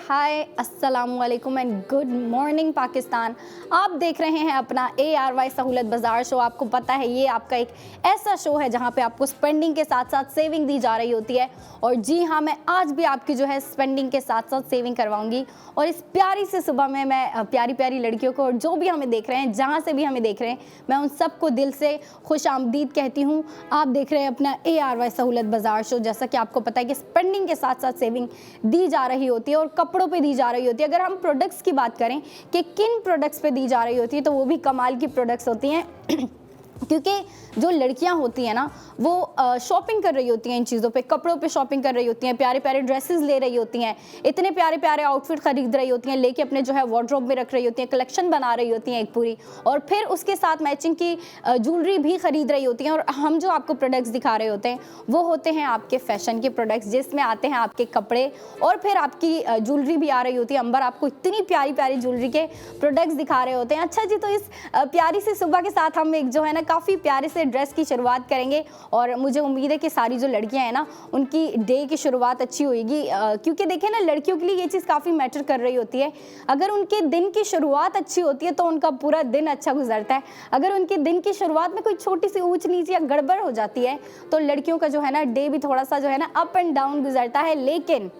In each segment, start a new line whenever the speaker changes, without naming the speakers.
हाय अस्सलाम वालेकुम and good morning Pakistan. आप देख रहे हैं अपना ARY सहूलत बाज़ार शो। आपको पता है ये आपका एक ऐसा शो है जहां पे आपको स्पेंडिंग के साथ साथ सेविंग दी जा रही होती है। और जी हाँ, मैं आज भी आपकी जो है स्पेंडिंग के साथ साथ सेविंग करवाऊंगी। और इस प्यारी से सुबह में मैं प्यारी प्यारी लड़कियों को और जो भी हमें देख रहे हैं, जहाँ से भी हमें देख रहे हैं, मैं उन सबको दिल से खुश आमदीद कहती हूँ। आप देख रहे हैं अपना ARY सहूलत बाज़ार शो। जैसा कि आपको पता है कि स्पेंडिंग के साथ साथ सेविंग दी जा रही होती है और कपड़ों पे दी जा रही होती है। अगर हम प्रोडक्ट्स की बात करें कि किन प्रोडक्ट्स पे दी जा रही होती है, तो वो भी कमाल की प्रोडक्ट्स होती हैं क्योंकि जो लड़कियां होती हैं ना, वो शॉपिंग कर रही होती हैं इन चीज़ों पे, कपड़ों पे शॉपिंग कर रही होती हैं, प्यारे प्यारे ड्रेसेस ले रही होती हैं, इतने प्यारे प्यारे आउटफिट खरीद रही होती हैं, लेके अपने जो है वार्डरोब में रख रही होती हैं, कलेक्शन बना रही होती हैं एक पूरी, और फिर उसके साथ मैचिंग की ज्वेलरी भी खरीद रही होती हैं। और हम जो आपको प्रोडक्ट्स दिखा रहे होते हैं वो होते हैं आपके फैशन के प्रोडक्ट्स, जिसमें आते हैं आपके कपड़े और फिर आपकी ज्वेलरी भी आ रही होती है। अंबर आपको इतनी प्यारी प्यारी ज्वेलरी के प्रोडक्ट्स दिखा रहे होते हैं। अच्छा जी, तो इस प्यारी सी सुबह के साथ हम एक जो है ना काफ़ी प्यारे से ड्रेस की शुरुआत करेंगे। और मुझे उम्मीद है कि सारी जो लड़कियां हैं ना, उनकी डे की शुरुआत अच्छी होगी, क्योंकि देखिए ना, लड़कियों के लिए ये चीज़ काफ़ी मैटर कर रही होती है। अगर उनके दिन की शुरुआत अच्छी होती है तो उनका पूरा दिन अच्छा गुजरता है। अगर उनके दिन की शुरुआत में कोई छोटी सी ऊंच नीच या गड़बड़ हो जाती है तो लड़कियों का जो है ना डे भी थोड़ा सा जो है ना अप एंड डाउन गुजरता है। लेकिन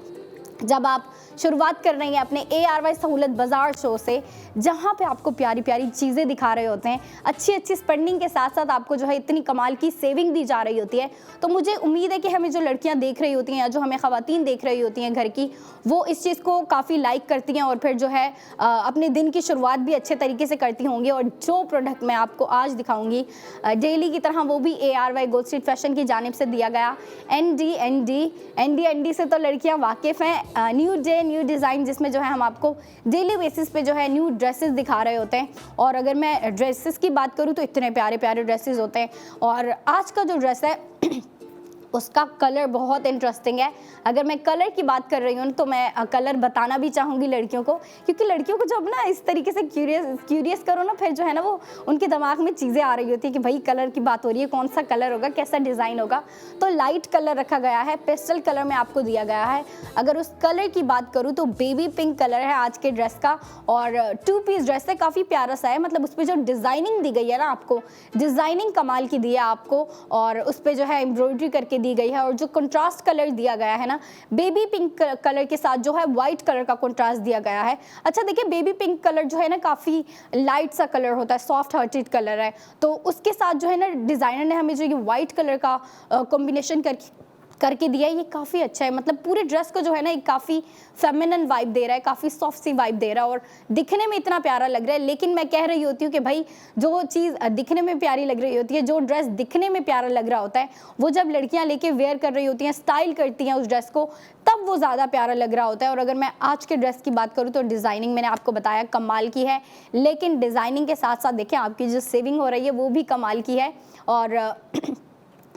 जब आप शुरुआत कर रही हैं अपने ARY सहूलत बाज़ार शो से, जहाँ पे आपको प्यारी प्यारी चीज़ें दिखा रहे होते हैं, अच्छी अच्छी स्पेंडिंग के साथ साथ आपको जो है इतनी कमाल की सेविंग दी जा रही होती है, तो मुझे उम्मीद है कि हमें जो लड़कियाँ देख रही होती हैं या जो हमें ख़वातीन देख रही होती हैं घर की, वो इस चीज़ को काफ़ी लाइक करती हैं और फिर जो है अपने दिन की शुरुआत भी अच्छे तरीके से करती होंगी। और जो प्रोडक्ट मैं आपको आज दिखाऊँगी डेली की तरह, वो भी ARY गोल्ड स्ट्रीट फैशन की जानिब से दिया गया ND से तो लड़कियाँ वाकिफ़ हैं। न्यू डे न्यू डिज़ाइन, जिसमें जो है हम आपको डेली बेसिस पे जो है न्यू ड्रेसेस दिखा रहे होते हैं। और अगर मैं ड्रेसेस की बात करूँ तो इतने प्यारे प्यारे ड्रेसेस होते हैं। और आज का जो ड्रेस है उसका कलर बहुत इंटरेस्टिंग है। अगर मैं कलर की बात कर रही हूँ तो मैं कलर बताना भी चाहूँगी लड़कियों को, क्योंकि लड़कियों को जब ना इस तरीके से क्यूरियस करो ना, फिर जो है ना वो उनके दिमाग में चीज़ें आ रही होती है कि भाई कलर की बात हो रही है, कौन सा कलर होगा, कैसा डिज़ाइन होगा। तो लाइट कलर रखा गया है, पेस्टल कलर में आपको दिया गया है। अगर उस कलर की बात करूँ तो बेबी पिंक कलर है आज के ड्रेस का। और 2 पीस ड्रेस है, काफ़ी प्यारा सा है। मतलब उस पर जो डिज़ाइनिंग दी गई है ना, आपको डिज़ाइनिंग कमाल की दी है आपको, और उस पर जो है एम्ब्रॉयडरी करके दी गई है। और जो कंट्रास्ट कलर दिया गया है ना, बेबी पिंक कलर के साथ जो है वाइट कलर का कंट्रास्ट दिया गया है। अच्छा देखिए, बेबी पिंक कलर जो है ना काफ़ी लाइट सा कलर होता है, सॉफ्ट हार्टेड कलर है, तो उसके साथ जो है ना डिज़ाइनर ने हमें जो ये वाइट कलर का कॉम्बिनेशन करके दिया है, ये काफ़ी अच्छा है। मतलब पूरे ड्रेस को जो है ना एक काफ़ी फेमिनिन वाइब दे रहा है, काफ़ी सॉफ्ट सी वाइब दे रहा है और दिखने में इतना प्यारा लग रहा है। लेकिन मैं कह रही होती हूँ कि भाई जो चीज़ दिखने में प्यारी लग रही होती है, जो ड्रेस दिखने में प्यारा लग रहा होता है, वो जब लड़कियाँ लेके वेयर कर रही होती हैं, स्टाइल करती हैं उस ड्रेस को, तब वो ज़्यादा प्यारा लग रहा होता है। और अगर मैं आज के ड्रेस की बात करूँ तो डिज़ाइनिंग मैंने आपको बताया कमाल की है, लेकिन डिज़ाइनिंग के साथ साथ देखें आपकी जो सेविंग हो रही है वो भी कमाल की है। और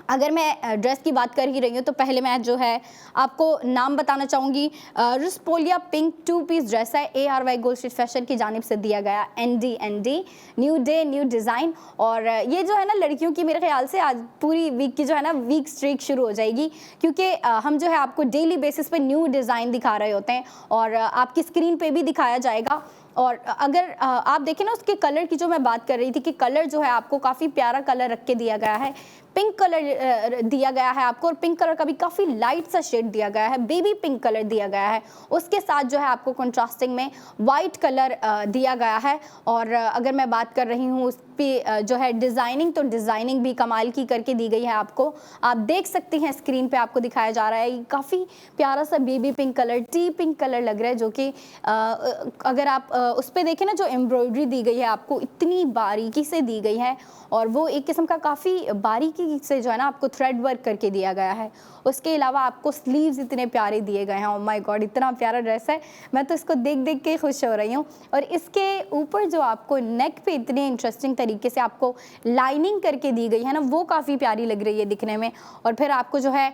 अगर मैं ड्रेस की बात कर ही रही हूँ तो पहले मैं जो है आपको नाम बताना चाहूँगी। रिस्पोलिया पिंक 2 पीस ड्रेस है, ARY गोल्ड स्ट्रीट फैशन की जानिब से दिया गया ND new day new design. और ये जो है ना लड़कियों की मेरे ख्याल से आज पूरी वीक की जो है ना वीक स्ट्रीक शुरू हो जाएगी, क्योंकि हम जो है आपको डेली बेसिस पे न्यू डिज़ाइन दिखा रहे होते हैं और आपकी स्क्रीन पे भी दिखाया जाएगा। और अगर आप देखें ना, उसके कलर की जो मैं बात कर रही थी कि कलर जो है आपको काफ़ी प्यारा कलर रख के दिया गया है, पिंक कलर दिया गया है आपको, और पिंक कलर का भी काफ़ी लाइट सा शेड दिया गया है, बेबी पिंक कलर दिया गया है। उसके साथ जो है आपको कंट्रास्टिंग में वाइट कलर दिया गया है। और अगर मैं बात कर रही हूँ उस पर जो है डिज़ाइनिंग, तो डिज़ाइनिंग भी कमाल की करके दी गई है आपको। आप देख सकती हैं स्क्रीन पे आपको दिखाया जा रहा है, काफ़ी प्यारा सा baby pink colour, T pink colour लग रहा है, जो कि अगर आप उस पर देखें ना, जो एम्ब्रॉयडरी दी गई है आपको इतनी बारीकी से दी गई है, और वो एक किस्म का काफ़ी बारीकी से जो है ना आपको थ्रेड वर्क करके दिया गया है। उसके अलावा आपको स्लीव्स इतने प्यारे दिए गए हैं। ओह माय गॉड, इतना प्यारा ड्रेस है, मैं तो इसको देख देख के खुश हो रही हूँ। और इसके ऊपर जो आपको नेक पे इतने इंटरेस्टिंग तरीके से आपको लाइनिंग करके दी गई है ना, वो काफ़ी प्यारी लग रही है दिखने में। और फिर आपको जो है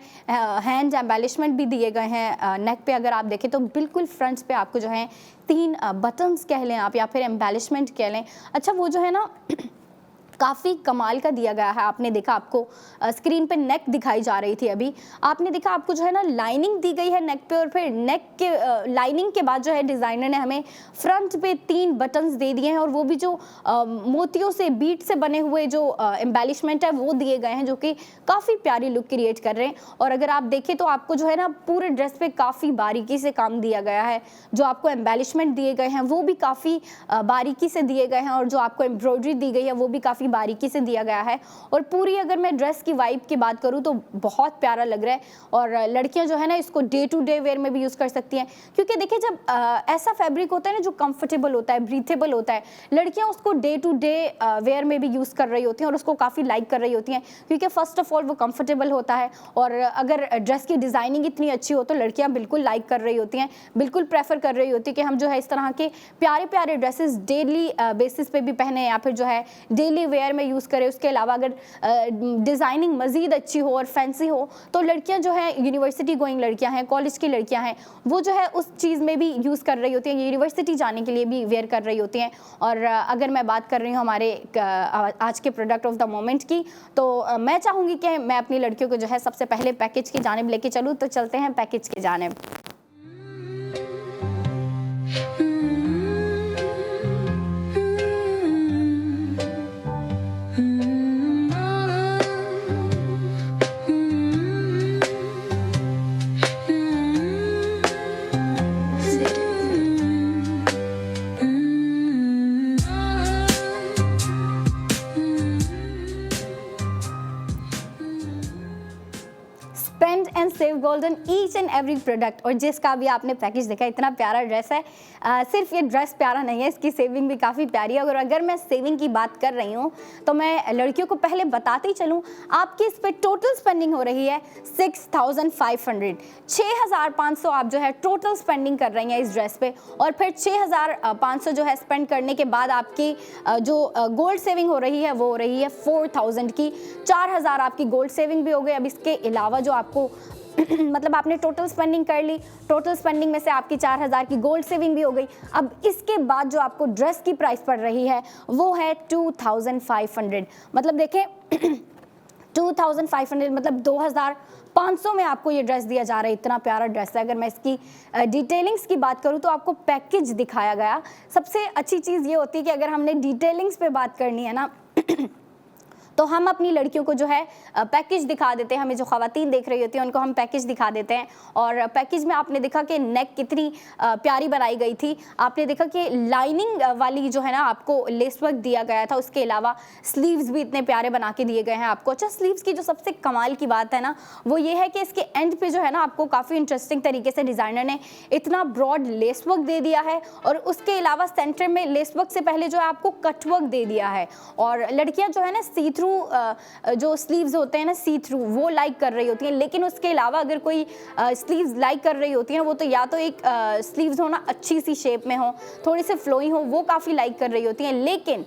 हैंड एम्बेलिशमेंट भी दिए गए हैं नेक पे। अगर आप देखें तो बिल्कुल फ्रंट्स पे आपको जो है 3 बटन्स कह लें आप, या फिर एम्बेलिशमेंट कह लें। अच्छा, वो जो है ना काफ़ी कमाल का दिया गया है। आपने देखा, आपको स्क्रीन पे नेक दिखाई जा रही थी अभी, आपने देखा आपको जो है ना लाइनिंग दी गई है नेक पे, और फिर नेक के लाइनिंग के बाद जो है डिज़ाइनर ने हमें फ्रंट पे 3 बटन्स दे दिए हैं, और वो भी जो मोतियों से बीट से बने हुए जो एम्बेलिशमेंट है वो दिए गए हैं, जो कि काफ़ी प्यारी लुक क्रिएट कर रहे हैं। और अगर आप देखें तो आपको जो है ना पूरे ड्रेस पे काफ़ी बारीकी से काम दिया गया है। जो आपको एम्बेलिशमेंट दिए गए हैं वो भी काफ़ी बारीकी से दिए गए हैं, और जो आपको एम्ब्रॉयडरी दी गई है वो भी काफ़ी बारीकी से दिया गया है। और पूरी अगर मैं ड्रेस की वाइब की बात करूं तो बहुत प्यारा लग रहा है, और लड़कियां जो है ना इसको डे टू डे वेयर में भी यूज़ कर सकती हैं, क्योंकि देखिए जब ऐसा फैब्रिक होता है ना जो कंफर्टेबल होता है, ब्रीथेबल होता है, लड़कियां उसको डे टू डे वेयर में भी यूज़ कर रही होती हैं और उसको काफ़ी लाइक कर रही होती हैं, क्योंकि फर्स्ट ऑफ ऑल वो कंफर्टेबल होता है, और अगर ड्रेस की डिज़ाइनिंग इतनी अच्छी हो तो लड़कियाँ बिल्कुल लाइक कर रही होती हैं, बिल्कुल प्रेफर कर रही होती है कि हम जो है इस तरह के प्यारे प्यारे ड्रेसेस डेली बेसिस पे भी पहने, या फिर जो है डेली वेयर में यूज़ करें। उसके अलावा अगर डिज़ाइनिंग मज़ीद अच्छी हो और फैंसी हो तो लड़कियां जो है यूनिवर्सिटी गोइंग लड़कियां हैं, कॉलेज की लड़कियां हैं, वो जो है उस चीज़ में भी यूज़ कर रही होती हैं, यूनिवर्सिटी जाने के लिए भी वेयर कर रही होती हैं। और अगर मैं बात कर रही हूँ हमारे आज के प्रोडक्ट ऑफ द मोमेंट की, तो मैं चाहूँगी कि मैं अपनी लड़कियों को जो है सबसे पहले पैकेज की जानिब लेके चलूँ, तो चलते हैं पैकेज की जानिब। Spend and save golden each and every product, और जिसका भी आपने पैकेज देखा, इतना प्यारा ड्रेस है। सिर्फ ये ड्रेस प्यारा नहीं है, इसकी सेविंग भी काफ़ी प्यारी है। और अगर मैं सेविंग की बात कर रही हूँ तो मैं लड़कियों को पहले बताते ही चलूँ, आपकी इस पर टोटल स्पेंडिंग हो रही है 6500, 6500 आप जो है टोटल स्पेंडिंग कर रही हैं इस ड्रेस पे। और फिर 6500 जो है स्पेंड करने के बाद आपकी जो गोल्ड सेविंग हो रही है वो हो रही है 4000 की। 4000 आपकी गोल्ड सेविंग भी हो गई। अब इसके अलावा जो आपको मतलब आपने टोटल स्पेंडिंग कर ली, टोटल स्पेंडिंग में से आपकी 4000 की गोल्ड सेविंग भी हो गई। अब इसके बाद जो आपको ड्रेस की प्राइस पड़ रही है वो है 2500। मतलब देखें 2500 मतलब 2500 में आपको ये ड्रेस दिया जा रहा है। इतना प्यारा ड्रेस है। अगर मैं इसकी डिटेलिंग्स की बात करूँ तो आपको पैकेज दिखाया गया। सबसे अच्छी चीज़ ये होती है कि अगर हमने डिटेलिंग्स पे बात करनी है ना तो हम अपनी लड़कियों को जो है पैकेज दिखा देते हैं। हमें जो ख़वातीन देख रही होती हैं उनको हम पैकेज दिखा देते हैं। और पैकेज में आपने देखा कि नेक कितनी प्यारी बनाई गई थी। आपने देखा कि लाइनिंग वाली जो है ना आपको लेस वर्क दिया गया था। उसके अलावा स्लीव्स भी इतने प्यारे बना के दिए गए हैं आपको। अच्छा, स्लीव्स की जो सबसे कमाल की बात है ना वो ये है कि इसके एंड पे जो है ना आपको काफ़ी इंटरेस्टिंग तरीके से डिज़ाइनर ने इतना ब्रॉड लेस वर्क दे दिया है। और उसके अलावा सेंटर में लेस वर्क से पहले जो है आपको कट वर्क दे दिया है। और लड़कियाँ जो है ना सी थ्रू जो स्लीव्स होते हैं ना सी थ्रू वो लाइक कर रही होती हैं। लेकिन उसके अलावा अगर कोई स्लीव्स लाइक कर रही होती हैं वो तो या तो एक स्लीव्स हो ना अच्छी सी शेप में हो, थोड़ी सी फ्लोइंग हो, वो काफ़ी लाइक कर रही होती हैं। लेकिन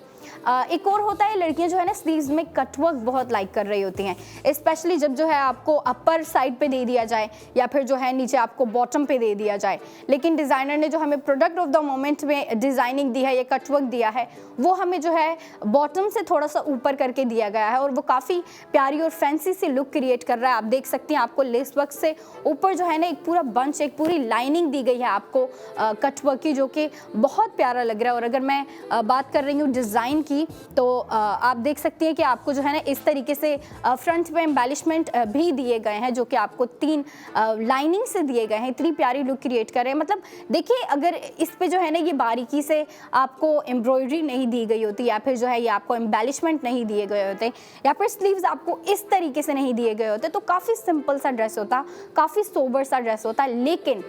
एक और होता है, लड़कियां जो है ना स्लीव्स में कटवर्क बहुत लाइक कर रही होती हैं, स्पेशली जब जो है आपको अपर साइड पे दे दिया जाए या फिर जो है नीचे आपको बॉटम पे दे दिया जाए। लेकिन डिज़ाइनर ने जो हमें प्रोडक्ट ऑफ द मोमेंट में डिज़ाइनिंग दी है, ये कटवर्क दिया है, वो हमें जो है बॉटम से थोड़ा सा ऊपर करके दिया गया है और वो काफ़ी प्यारी और फैंसी सी लुक क्रिएट कर रहा है। आप देख सकती हैं आपको लेस वर्क से ऊपर जो है ना एक पूरा बंच, एक पूरी लाइनिंग दी गई है आपको कटवर्क की, जो कि बहुत प्यारा लग रहा है। और अगर मैं बात कर रही हूँ डिज़ाइन की तो आप देख सकती हैं कि आपको जो है ना इस तरीके से फ्रंट पे एम्बेलिशमेंट भी दिए गए हैं जो कि आपको 3 लाइनिंग से दिए गए हैं। इतनी प्यारी लुक क्रिएट कर रहे हैं। मतलब देखिए अगर इस पे जो है ना ये बारीकी से आपको एम्ब्रॉयडरी नहीं दी गई होती या फिर जो है ये आपको एम्बेलिशमेंट नहीं दिए गए होते या फिर स्लीव्स आपको इस तरीके से नहीं दिए गए होते तो काफ़ी सिंपल सा ड्रेस होता, काफ़ी सोबर सा ड्रेस होता। लेकिन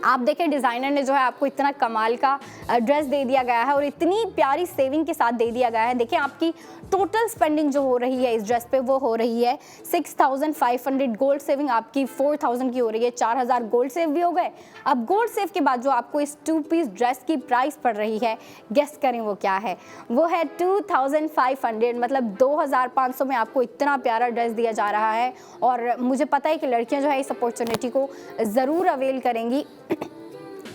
आप देखें डिज़ाइनर ने जो है आपको इतना कमाल का ड्रेस दे दिया गया है और इतनी प्यारी सेविंग के साथ दे दिया गया है। देखिए आपकी टोटल स्पेंडिंग जो हो रही है इस ड्रेस पे वो हो रही है 6500, गोल्ड सेविंग आपकी 4000 की हो रही है, 4000 गोल्ड सेव भी हो गए। अब गोल्ड सेव के बाद जो आपको इस 2 पीस ड्रेस की प्राइस पड़ रही है, गेस करें वो क्या है? वो है 2500, मतलब 2500 में आपको इतना प्यारा ड्रेस दिया जा रहा है। और मुझे पता है कि लड़कियां जो है इस अपॉर्चुनिटी को ज़रूर अवेल करेंगी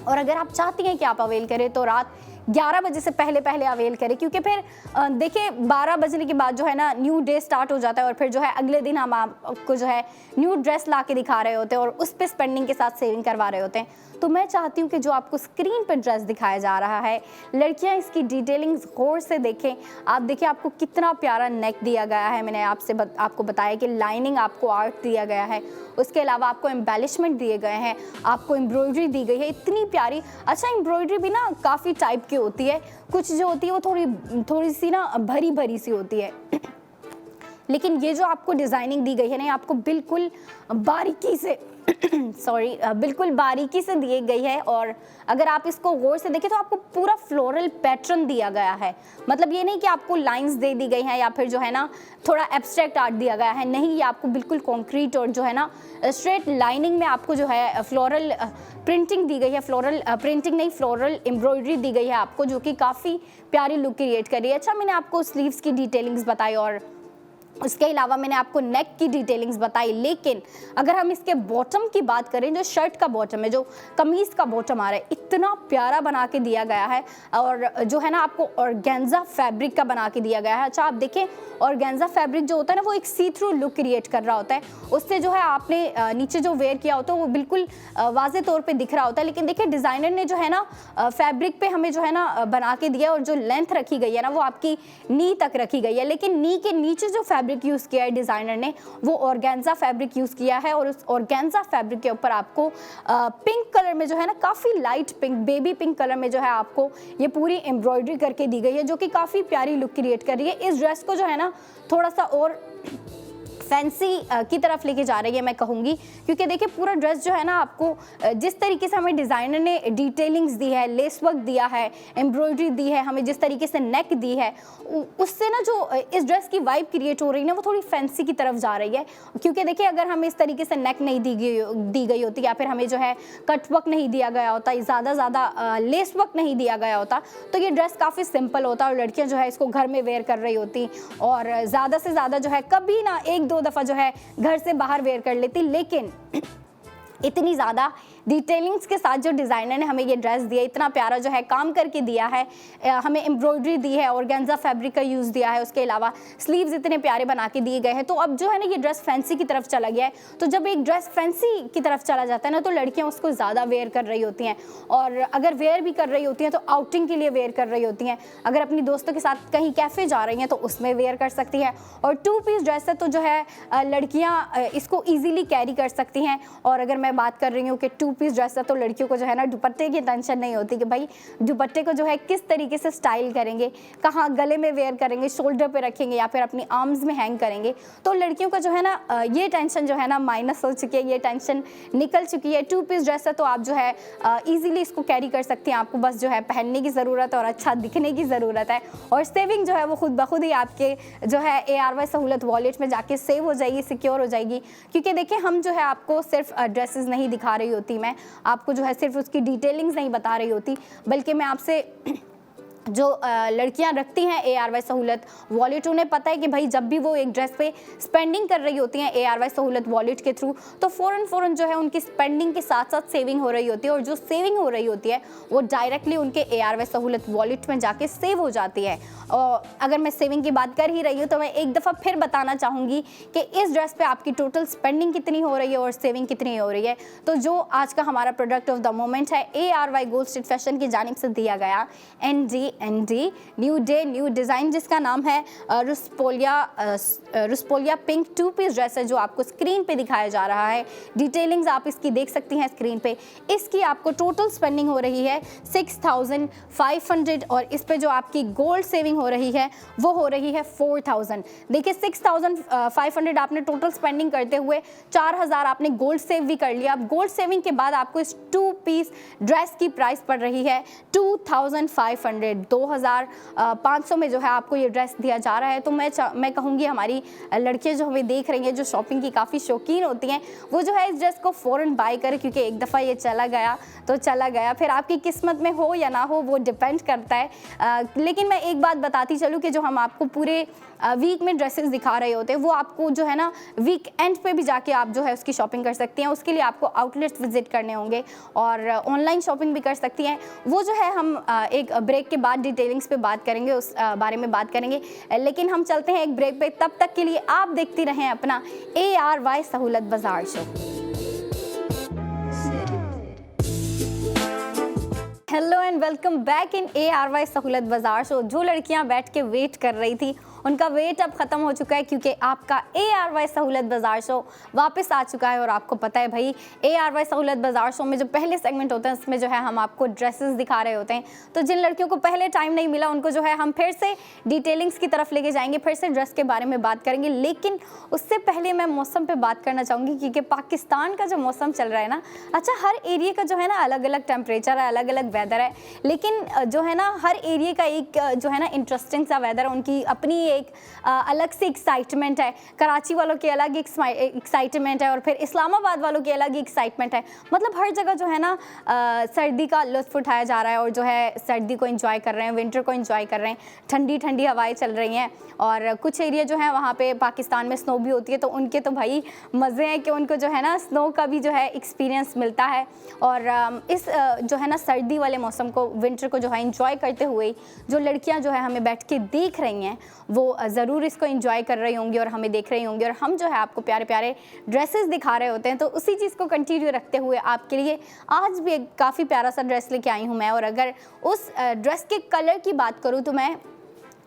और अगर आप चाहती हैं कि आप अवेल करें तो रात 11 बजे से पहले पहले अवेल करें, क्योंकि फिर देखिए 12 बजने के बाद जो है ना न्यू डे स्टार्ट हो जाता है और फिर जो है अगले दिन हम आपको जो है न्यू ड्रेस ला के दिखा रहे होते हैं और उस पर स्पेंडिंग के साथ सेविंग करवा रहे होते हैं। तो मैं चाहती हूँ कि जो आपको स्क्रीन पर ड्रेस दिखाया जा रहा है, लड़कियाँ इसकी डिटेलिंग्स गौर से देखें। आप देखिए आपको कितना प्यारा नेक दिया गया है, मैंने आपको बताया कि लाइनिंग आपको आर्ट दिया गया है, उसके अलावा आपको एम्बेलिशमेंट दिए गए हैं, आपको एम्ब्रॉयडरी दी गई है इतनी प्यारी। अच्छा, एम्ब्रॉयडरी भी ना काफ़ी टाइप की होती है, कुछ जो होती है वो थोड़ी सी ना भरी भरी सी होती है लेकिन ये जो आपको डिज़ाइनिंग दी गई है ना, आपको बिल्कुल बारीकी से बिल्कुल बारीकी से दी गई है। और अगर आप इसको गौर से देखें तो आपको पूरा फ्लोरल पैटर्न दिया गया है। मतलब ये नहीं कि आपको लाइंस दे दी गई हैं या फिर जो है ना थोड़ा एब्स्ट्रैक्ट आर्ट दिया गया है, नहीं, ये आपको बिल्कुल कॉन्क्रीट और जो है ना स्ट्रेट लाइनिंग में आपको जो है फ्लोरल प्रिंटिंग दी गई है। फ्लोरल प्रिंटिंग नहीं, फ्लोरल एम्ब्रॉयडरी दी गई है आपको, जो कि काफ़ी प्यारी लुक क्रिएट कर रही है। अच्छा, मैंने आपको स्लीव्स की डिटेलिंग्स बताई और उसके अलावा मैंने आपको नेक की डिटेलिंग्स बताई, लेकिन अगर हम इसके बॉटम की बात करें, जो शर्ट का बॉटम है, जो कमीज़ का बॉटम आ रहा है, इतना प्यारा बना के दिया गया है और जो है ना आपको ऑर्गेन्जा फैब्रिक का बना के दिया गया है। अच्छा, आप देखें ऑर्गेन्जा फैब्रिक जो होता है ना वो एक सी थ्रू लुक क्रिएट कर रहा होता है, उससे जो है आपने नीचे जो वेयर किया होता है वो बिल्कुल वाज़े तौर पर दिख रहा होता है। लेकिन देखिए डिज़ाइनर ने जो है ना फैब्रिक पे हमें जो है ना बना के दिया और जो लेंथ रखी गई है ना वो आपकी नी तक रखी गई है, लेकिन नी के नीचे जो फैब्रिक यूज़ किया है डिज़ाइनर ने वो ऑर्गेन्जा फैब्रिक यूज़ किया है। और उस ऑर्गेन्जा फैब्रिक के ऊपर आपको पिंक कलर में जो है ना, काफ़ी light pink, baby pink colour में जो है आपको ये पूरी एम्ब्रॉयडरी करके दी गई है, जो कि काफ़ी प्यारी लुक क्रिएट कर रही है। इस ड्रेस को जो है ना थोड़ा सा और फैंसी की तरफ लेके जा रही है मैं कहूँगी, क्योंकि देखिए पूरा ड्रेस जो है ना आपको जिस तरीके से हमें डिज़ाइनर ने डिटेलिंग्स दी है, लेस वर्क दिया है, एम्ब्रॉयडरी दी है, हमें जिस तरीके से नेक दी है, उससे ना जो इस ड्रेस की वाइब क्रिएट हो रही है ना वो थोड़ी फैंसी की तरफ जा रही है। क्योंकि देखिए अगर हमें इस तरीके से नेक नहीं दी गई होती या फिर हमें जो है कट वर्क नहीं दिया गया होता, ज़्यादा लेस वर्क नहीं दिया गया होता, तो ये ड्रेस काफ़ी सिंपल होता और लड़कियाँ जो है इसको घर में वेयर कर रही होती और ज़्यादा से ज़्यादा जो है कभी ना एक दो दफ़ा जो है घर से बाहर वेयर कर लेती। लेकिन इतनी ज़्यादा डिटेलिंग्स के साथ जो डिज़ाइनर ने हमें ये ड्रेस दिया, इतना प्यारा जो है काम करके दिया है, हमें एम्ब्रॉयडरी दी है, ऑर्गेन्जा फैब्रिक का यूज़ दिया है, उसके अलावा स्लीव्स इतने प्यारे बना के दिए गए हैं। तो अब जो है ना ये ड्रेस फैंसी की तरफ चला गया है। तो जब एक ड्रेस फैंसी की तरफ चला जाता है ना तो लड़कियां उसको ज़्यादा वेयर कर रही होती हैं, और अगर वेयर भी कर रही होती हैं तो आउटिंग के लिए वेयर कर रही होती हैं। अगर अपनी दोस्तों के साथ कहीं कैफ़े जा रही हैं तो उसमें वेयर कर सकती हैं। और 2 पीस ड्रेस है तो जो है लड़कियाँ इसको ईजिली कैरी कर सकती हैं। और अगर मैं बात कर रही हूँ कि 2 पीस ड्रेस है तो लड़कियों को जो है ना दुपट्टे की टेंशन नहीं होती कि भाई दुपट्टे को जो है किस तरीके से स्टाइल करेंगे, कहाँ गले में वेयर करेंगे, शोल्डर पे रखेंगे या फिर अपनी आर्म्स में हैंग करेंगे। तो लड़कियों का जो है ना ये टेंशन जो है ना माइनस हो चुकी है, ये टेंशन निकल चुकी है। 2 पीस ड्रेस है तो आप जो है ईजिली इसको कैरी कर सकती हैं। आपको बस जो है पहनने की ज़रूरत है और अच्छा दिखने की ज़रूरत है, और सेविंग जो है वो खुद ब खुद ही आपके जो है ARY सहूलत वॉलेट में जाके सेव हो जाएगी, सिक्योर हो जाएगी। क्योंकि देखिए हम जो है आपको सिर्फ ड्रेसेस नहीं दिखा रही होती, मैं आपको जो है सिर्फ उसकी डिटेलिंग्स नहीं बता रही होती, बल्कि मैं आपसे जो लड़कियां रखती हैं ARY सहूलत वॉलेट, उन्हें पता है कि भाई जब भी वो एक ड्रेस पे स्पेंडिंग कर रही होती हैं ARY सहूलत वॉलेट के थ्रू, तो फ़ौरन जो है उनकी स्पेंडिंग के साथ साथ सेविंग हो रही होती है, और जो सेविंग हो रही होती है वो डायरेक्टली उनके ARY सहूलत वॉलेट में जाके सेव हो जाती है। और अगर मैं सेविंग की बात कर ही रही हूँ तो मैं एक दफ़ा फिर बताना चाहूँगी कि इस ड्रेस पर आपकी टोटल स्पेंडिंग कितनी हो रही है और सेविंग कितनी हो रही है। तो जो आज का हमारा प्रोडक्ट ऑफ द मोमेंट है ARY गोल्ड स्ट्रीट फैशन की जानिब से दिया गया ND new day new design, जिसका नाम है रुस्पोलिया पिंक 2 पीस ड्रेस है, जो आपको स्क्रीन पे दिखाया जा रहा है। डिटेलिंग्स आप इसकी देख सकती हैं स्क्रीन पे। इसकी आपको टोटल स्पेंडिंग हो रही है 6500, और इस पे जो आपकी गोल्ड सेविंग हो रही है वो हो रही है 4000। देखिए 6500 आपने टोटल स्पेंडिंग करते हुए 4000 आपने गोल्ड सेव भी कर लिया। अब गोल्ड सेविंग के बाद आपको इस 2 पीस ड्रेस की प्राइस पड़ रही है 2500। 2500 में जो है आपको ये ड्रेस दिया जा रहा है। तो मैं कहूँगी हमारी लड़कियाँ जो हमें देख रही हैं, जो शॉपिंग की काफ़ी शौकीन होती हैं, वो जो है इस ड्रेस को फ़ौरन बाय करें, क्योंकि एक दफ़ा ये चला गया तो चला गया, फिर आपकी किस्मत में हो या ना हो वो डिपेंड करता है। लेकिन मैं एक बात बताती चलूँ कि जो हम आपको पूरे वीक में ड्रेसेस दिखा रहे होते हैं, वो आपको जो है ना वीक एंड पे भी जाके आप जो है उसकी शॉपिंग कर सकती हैं। उसके लिए आपको आउटलेट्स विजिट करने होंगे और ऑनलाइन शॉपिंग भी कर सकती हैं। वो जो है हम एक ब्रेक के बाद डिटेलिंग्स पे बात करेंगे, उस बारे में बात करेंगे। लेकिन हम चलते हैं एक ब्रेक पे, तब तक के लिए आप देखती रहें अपना ARY सहूलत बाजार show. Hello and welcome back in ARY सहूलत बाजार शो। जो लड़कियां बैठ के वेट कर रही थी, उनका वेट अब ख़त्म हो चुका है, क्योंकि आपका ARY सहूलत बाजार शो वापस आ चुका है। और आपको पता है भाई, ARY सहूलत बाजार शो में जो पहले सेगमेंट होते हैं, उसमें जो है हम आपको ड्रेसेस दिखा रहे होते हैं। तो जिन लड़कियों को पहले टाइम नहीं मिला, उनको जो है हम फिर से डिटेलिंग्स की तरफ लेके जाएंगे, फिर से ड्रेस के बारे में बात करेंगे। लेकिन उससे पहले मैं मौसम पर बात करना चाहूँगी, क्योंकि पाकिस्तान का जो मौसम चल रहा है ना, अच्छा हर एरिया का जो है ना अलग अलग टेम्परेचर है, अलग अलग वेदर है, लेकिन जो है ना हर एरिया का एक जो है ना इंटरेस्टिंग सा वेदर है, उनकी अपनी एक अलग से एक्साइटमेंट है। कराची वालों की अलग एक्साइटमेंट है और फिर इस्लामाबाद वालों की अलग एक्साइटमेंट है। मतलब हर जगह जो है ना सर्दी का लुत्फ़ उठाया जा रहा है और जो है सर्दी को एंजॉय कर रहे हैं, विंटर को एंजॉय कर रहे हैं। ठंडी ठंडी हवाएं चल रही हैं और कुछ एरिया जो है वहाँ पे पाकिस्तान में स्नो भी होती है, तो उनके तो भाई मज़े हैं कि उनको जो है ना स्नो का भी जो है एक्सपीरियंस मिलता है। और इस जो है ना सर्दी वाले मौसम को, विंटर को जो है एंजॉय करते हुए जो लड़कियाँ जो है हमें बैठ के देख रही हैं, वो ज़रूर इसको एंजॉय कर रही होंगी और हमें देख रही होंगी। और हम जो है आपको प्यारे प्यारे ड्रेसेस दिखा रहे होते हैं, तो उसी चीज़ को कंटिन्यू रखते हुए आपके लिए आज भी एक काफ़ी प्यारा सा ड्रेस लेके आई हूँ मैं। और अगर उस ड्रेस के कलर की बात करूँ, तो मैं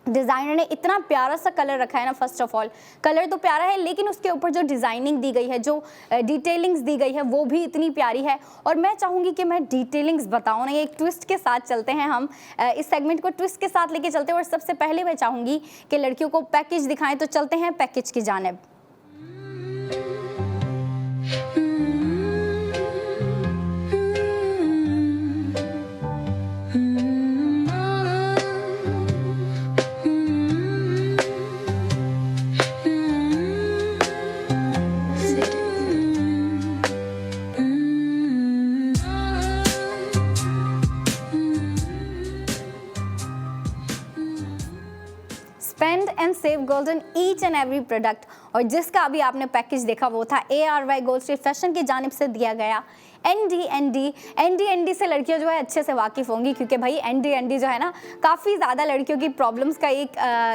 डिज़ाइनर ने इतना प्यारा सा कलर रखा है ना। फर्स्ट ऑफ ऑल कलर तो प्यारा है, लेकिन उसके ऊपर जो डिज़ाइनिंग दी गई है, जो डिटेलिंग्स दी गई है, वो भी इतनी प्यारी है। और मैं चाहूँगी कि मैं डिटेलिंग्स बताऊँ ना, एक ट्विस्ट के साथ चलते हैं हम, इस सेगमेंट को ट्विस्ट के साथ लेके चलते हैं। और सबसे पहले मैं चाहूँगी कि लड़कियों को पैकेज दिखाएं, तो चलते हैं पैकेज की जानिब। Spend and save gold on each and every product. और जिसका अभी आपने पैकेज देखा वो था ARY गोल्ड स्ट्रीट फैशन की जानिब से दिया गया ND से लड़कियां जो है अच्छे से वाकिफ़ होंगी, क्योंकि भाई ND जो है ना काफ़ी ज़्यादा लड़कियों की प्रॉब्लम्स का एक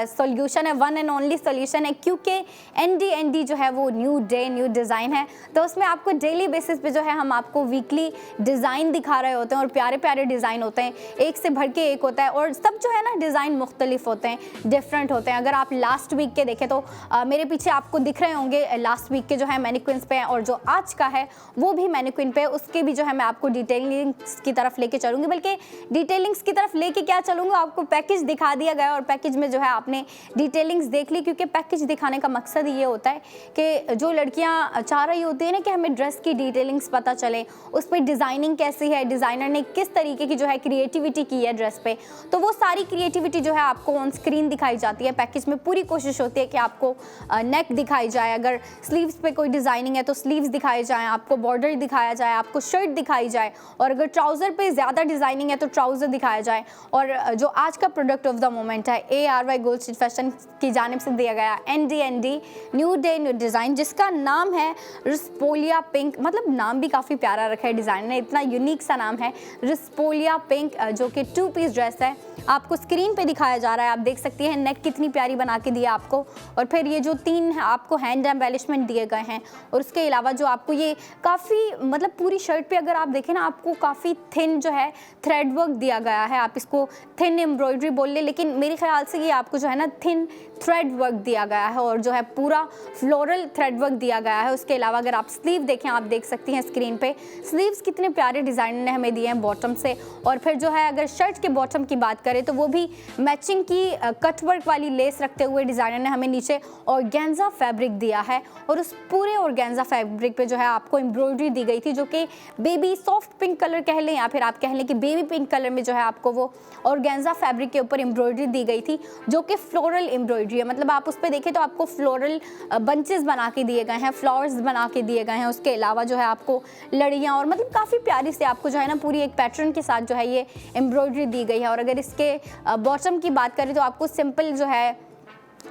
सॉल्यूशन है, वन एंड ओनली सॉल्यूशन है। क्योंकि ND जो है वो न्यू डे न्यू डिज़ाइन है, तो उसमें आपको डेली बेसिस पे जो है हम आपको वीकली डिज़ाइन दिखा रहे होते हैं और प्यारे प्यारे डिज़ाइन होते हैं, एक से भर के एक होता है। और सब जो है ना डिज़ाइन मुख्तलिफ होते हैं, डिफरेंट होते हैं। अगर आप लास्ट वीक के देखें तो मेरे पीछे आपको दिख रहे होंगे लास्ट वीक के जो है मैनिक्विन्स पे हैं, और जो आज का है वो भी मैनिक्विन पे, उसके भी जो है मैं आपको डिटेलिंग्स की तरफ लेके चलूँगी। बल्कि डिटेलिंग्स की तरफ लेके क्या चलूँगा, आपको पैकेज दिखा दिया गया और पैकेज में जो है आपने डिटेलिंग्स देख ली। क्योंकि पैकेज दिखाने का मकसद ये होता है कि जो लड़कियाँ चाह रही होती है ना कि हमें ड्रेस की डिटेलिंग्स पता चले, उस पर डिज़ाइनिंग कैसी है, डिज़ाइनर ने किस तरीके की जो है क्रिएटिविटी की है ड्रेस पे, तो वो सारी क्रिएटिविटी जो है आपको ऑन स्क्रीन दिखाई जाती है। पैकेज में पूरी कोशिश होती है कि आपको नेक दिखाई जाए, अगर स्लीव्स पे कोई डिज़ाइनिंग है तो स्लीव्स दिखाए जाएँ, आपको बॉर्डर दिखाया जाए, आपको शर्ट दिखाई जाए, और अगर ट्राउज़र पे ज़्यादा डिज़ाइनिंग है तो ट्राउज़र दिखाया जाए। और जो आज का प्रोडक्ट ऑफ द मोमेंट है ARY गोल्ड स्ट्रीट फैशन की जानिब से दिया गया ND new day new design, जिसका नाम है रिस्पोलिया पिंक। मतलब नाम भी काफ़ी प्यारा रखा है डिज़ाइनर ने, इतना यूनिक सा नाम है रिस्पोलिया पिंक, जो कि 2 पीस ड्रेस है। आपको स्क्रीन पे दिखाया जा रहा है, आप देख सकती हैं नेक कितनी प्यारी बना के दिया आपको, और फिर ये जो 3 आपको हैंड एम्बेलिशमेंट दिए गए हैं, और उसके अलावा जो आपको ये काफ़ी मतलब पूरी शर्ट पे अगर आप देखें ना, आपको काफ़ी थिन जो है थ्रेड वर्क दिया गया है। आप इसको थिन एम्ब्रॉयडरी बोल ले, लेकिन मेरे ख्याल से ये आपको जो है ना थिन थ्रेड वर्क दिया गया है, और जो है पूरा फ्लोरल थ्रेड वर्क दिया गया है। उसके अलावा अगर आप स्लीव देखें, आप देख सकती हैं स्क्रीन पे स्लीव्स कितने प्यारे डिज़ाइन ने हमें दिए हैं बॉटम से। और फिर जो है अगर शर्ट के बॉटम की बात करें तो वो भी मैचिंग की कट वर्क वाली लेस रखते हुए डिज़ाइनर ने हमें नीचे ऑर्गेन्जा फैब्रिक दिया है और उस पूरे ऑर्गेन्जा फैब्रिक पे जो है आपको एम्ब्रॉयडरी दी गई थी, जो कि बेबी सॉफ्ट पिंक कलर कह लें या फिर आप कह लें कि बेबी पिंक कलर में जो है आपको वो ऑर्गेन्जा फैब्रिक के ऊपर एम्ब्रॉयडरी दी गई थी, जो कि फ्लोरल एम्ब्रॉयडरी है। मतलब आप उस पर देखें तो आपको फ्लोरल बंचेस बना के दिए गए हैं, फ्लावर्स बना के दिए गए हैं। उसके अलावा जो है आपको लड़ियाँ और मतलब काफ़ी प्यारी से आपको जो है ना पूरी एक पैटर्न के साथ जो है ये एम्ब्रॉयडरी दी गई है। और अगर इसके बॉटम की बात करें तो आपको सिंपल जो है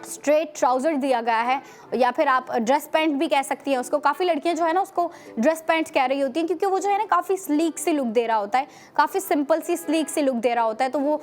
स्ट्रेट ट्राउज़र दिया गया है, या फिर आप ड्रेस पैंट भी कह सकती हैं उसको। काफ़ी लड़कियां जो है ना उसको ड्रेस पैंट कह रही होती हैं, क्योंकि वो जो है ना काफ़ी स्लीक सी लुक दे रहा होता है, काफ़ी सिंपल सी स्लीक सी लुक दे रहा होता है। तो वो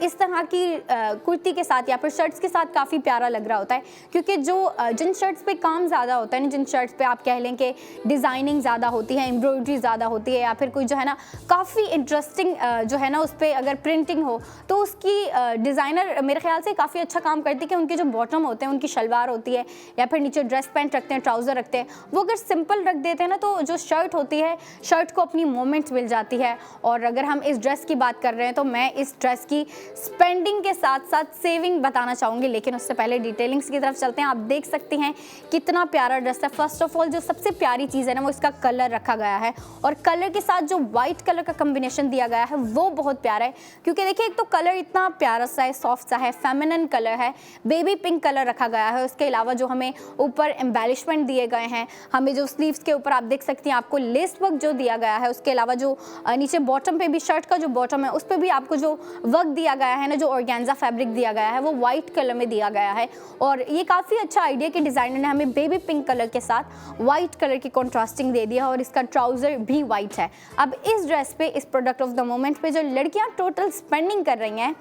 इस तरह की कुर्ती के साथ या फिर शर्ट्स के साथ काफ़ी प्यारा लग रहा होता है, क्योंकि जो जिन शर्ट्स पे काम ज़्यादा होता है ना, जिन शर्ट्स पे आप कह लें कि डिज़ाइनिंग ज़्यादा होती है, एम्ब्रॉयडरी ज़्यादा होती है, या फिर कोई जो है ना काफ़ी इंटरेस्टिंग जो है ना उस पर अगर प्रिंटिंग हो, तो उसकी डिज़ाइनर मेरे ख्याल से काफ़ी अच्छा काम करती है कि उनके जो बॉटम होते हैं, उनकी शलवार होती है या फिर नीचे ड्रेस पैंट रखते हैं, ट्राउज़र रखते हैं, वो अगर सिंपल रख देते हैं ना तो जो शर्ट होती है, शर्ट को अपनी मोमेंट्स मिल जाती है। और अगर हम इस ड्रेस की बात कर रहे हैं तो मैं इस ड्रेस की स्पेंडिंग के साथ साथ सेविंग बताना चाहूँगी, लेकिन उससे पहले डिटेलिंग्स की तरफ चलते हैं। आप देख सकते हैं कितना प्यारा ड्रेस है। फर्स्ट ऑफ ऑल जो सबसे प्यारी चीज़ है ना वो इसका कलर रखा गया है, और कलर के साथ जो वाइट कलर का कम्बिनेशन दिया गया है वो बहुत प्यारा है। क्योंकि देखिए एक तो कलर इतना प्यारा सा है, सॉफ्ट सा है, फेमिनिन कलर है, बेबी पिंक कलर रखा गया है। उसके अलावा जो हमें ऊपर एम्बेलिशमेंट दिए गए हैं, हमें जो स्लीव्स के ऊपर आप देख सकती हैं आपको लेस वर्क जो दिया गया है। उसके अलावा जो नीचे बॉटम पे भी, शर्ट का जो बॉटम है उस पर भी आपको जो वर्क दिया गया है ना, जो ऑर्गेन्जा फैब्रिक दिया गया है वो वाइट कलर में दिया गया है। और ये काफ़ी अच्छा आइडिया कि डिज़ाइनर ने हमें बेबी पिंक कलर के साथ वाइट कलर की कॉन्ट्रास्टिंग दे दिया, और इसका ट्राउज़र भी वाइट है। अब इस ड्रेस पे, इस प्रोडक्ट ऑफ द मोमेंट पे जो लड़कियाँ टोटल स्पेंडिंग कर रही हैं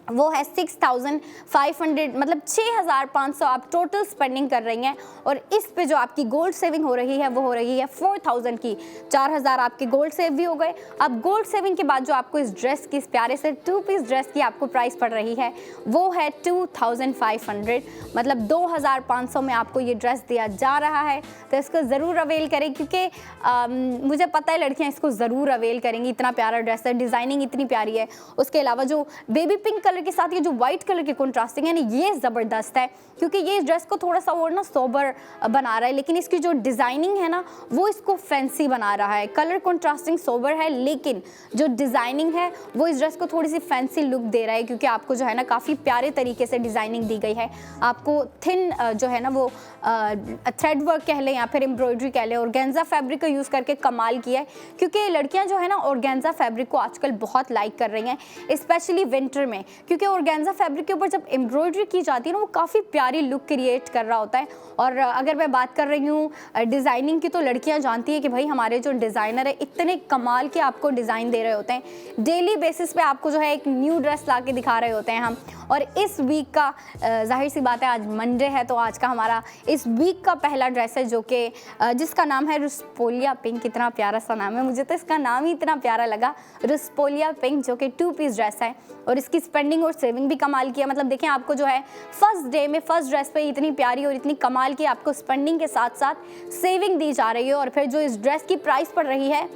वो है 6500, मतलब 6500 आप टोटल स्पेंडिंग कर रही हैं। और इस पे जो आपकी गोल्ड सेविंग हो रही है वो हो रही है 4000 की। 4000 आपके गोल्ड सेव भी हो गए। अब गोल्ड सेविंग के बाद जो आपको इस ड्रेस की, इस प्यारे से 2 पीस ड्रेस की आपको प्राइस पड़ रही है वो है 2500, मतलब 2500 में आपको ये ड्रेस दिया जा रहा है। तो इसको ज़रूर अवेल करें, क्योंकि मुझे पता है लड़कियाँ इसको ज़रूर अवेल करेंगी। इतना प्यारा ड्रेस है, डिज़ाइनिंग इतनी प्यारी है। उसके अलावा जो बेबी पिंक कलर के साथ ये जो व्हाइट कलर की कंट्रास्टिंग है ना, ये ज़बरदस्त है, क्योंकि ये इस ड्रेस को थोड़ा सा और ना सोबर बना रहा है, लेकिन इसकी जो डिज़ाइनिंग है ना वो इसको फैंसी बना रहा है। कलर कंट्रास्टिंग सोबर है, लेकिन जो डिज़ाइनिंग है वो इस ड्रेस को थोड़ी सी फैंसी लुक दे रहा है, क्योंकि आपको जो है ना काफ़ी प्यारे तरीके से डिज़ाइनिंग दी गई है। आपको थिन जो है ना वो थ्रेड वर्क कह लें या फिर एम्ब्रॉयडरी कह लें, ऑर्गेन्जा फैब्रिक का यूज़ करके कमाल किया है। क्योंकि लड़कियाँ जो है ना ऑर्गेन्जा फैब्रिक को आजकल बहुत लाइक कर रही हैं, स्पेशली विंटर में, क्योंकि ऑर्गेन्जा फैब्रिक के ऊपर जब एम्ब्रॉयडरी की जाती है ना वो काफ़ी प्यारी लुक क्रिएट कर रहा होता है। और अगर मैं बात कर रही हूँ डिज़ाइनिंग की, तो लड़कियाँ जानती हैं कि भाई हमारे जो डिज़ाइनर है इतने कमाल के आपको डिज़ाइन दे रहे होते हैं। डेली बेसिस पे आपको जो है एक न्यू ड्रेस ला के दिखा रहे होते हैं हम। और इस वीक का जाहिर सी बात है आज मंडे है, तो आज का हमारा इस वीक का पहला ड्रेस है जो कि जिसका नाम है रुस्पोलिया पिंक। कितना प्यारा सा नाम है, मुझे तो इसका नाम ही इतना प्यारा लगा, रुस्पोलिया पिंक, जो कि 2 पीस ड्रेस है। और इसकी स्पेंडिंग और सेविंग भी कमाल किया। मतलब देखें आपको जो है फर्स्ट डे में फर्स्ट ड्रेस पे इतनी प्यारी और इतनी कमाल की आपको स्पेंडिंग के साथ साथ सेविंग दी जा रही है। और फिर जो इस ड्रेस की प्राइस पड़ रही है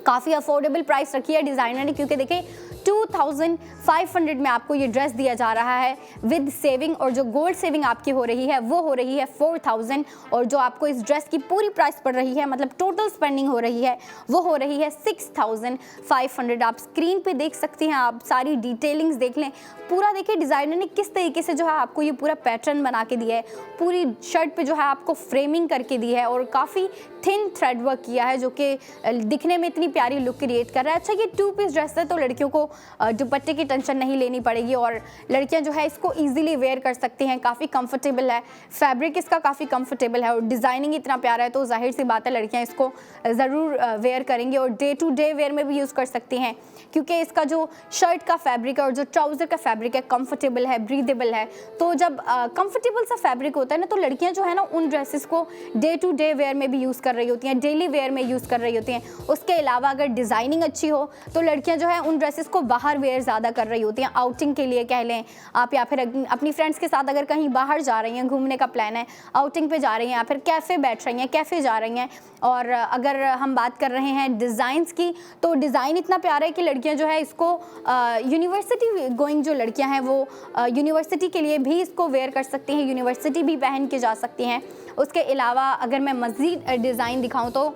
काफ़ी अफोर्डेबल प्राइस रखी है डिज़ाइनर ने, क्योंकि देखें 2500 में आपको ये ड्रेस दिया जा रहा है विद सेविंग। और जो गोल्ड सेविंग आपकी हो रही है वो हो रही है 4000, और जो आपको इस ड्रेस की पूरी प्राइस पड़ रही है, मतलब टोटल स्पेंडिंग हो रही है वो हो रही है 6500। आप स्क्रीन पे देख सकती हैं, आप सारी डिटेलिंग्स देख लें। पूरा देखिए डिज़ाइनर ने किस तरीके से जो है आपको ये पूरा पैटर्न बना के दिया है। पूरी शर्ट पे जो है आपको फ्रेमिंग करके दी है और काफ़ी थिन थ्रेड वर्क किया है, जो कि दिखने में इतनी प्यारी लुक क्रिएट कर रहा है। अच्छा ये 2 पीस ड्रेस है, तो लड़कियों को दुपट्टे की टेंशन नहीं लेनी पड़ेगी, और लड़कियां जो है इसको इजीली वेयर कर सकती हैं। काफ़ी कंफर्टेबल है, फैब्रिक इसका काफ़ी कंफर्टेबल है, और डिज़ाइनिंग इतना प्यारा है, तो जाहिर सी बात है लड़कियां इसको ज़रूर वेयर करेंगी। और डे टू डे वेयर में भी यूज़ कर सकती हैं, क्योंकि इसका जो शर्ट का फैब्रिक है और जो ट्राउज़र का फैब्रिक है कंफर्टेबल है, ब्रीदेबल है। तो जब कंफर्टेबल सा फैब्रिक होता है ना, तो लड़कियाँ जो है ना उन ड्रेसेस को डे टू डे वेयर में भी यूज़ कर रही होती हैं, डेली वेयर में यूज़ कर रही होती हैं। उसके अलावा अगर डिज़ाइनिंग अच्छी हो तो लड़कियाँ जो है उन ड्रेसेस को इसको बाहर वेयर ज़्यादा कर रही होती हैं, आउटिंग के लिए कह लें आप, या फिर अपनी फ्रेंड्स के साथ अगर कहीं बाहर जा रही हैं, घूमने का प्लान है, आउटिंग पे जा रही हैं, या फिर कैफ़े बैठ रही हैं, कैफ़े जा रही हैं। और अगर हम बात कर रहे हैं डिज़ाइंस की, तो डिज़ाइन इतना प्यारा है कि लड़कियां जो है इसको यूनिवर्सिटी गोइंग जो लड़कियां हैं वो यूनिवर्सिटी के लिए भी इसको वेयर कर सकती हैं, यूनिवर्सिटी भी पहन के जा सकती हैं। उसके अलावा अगर मैं मज़ीद डिज़ाइन दिखाऊं तो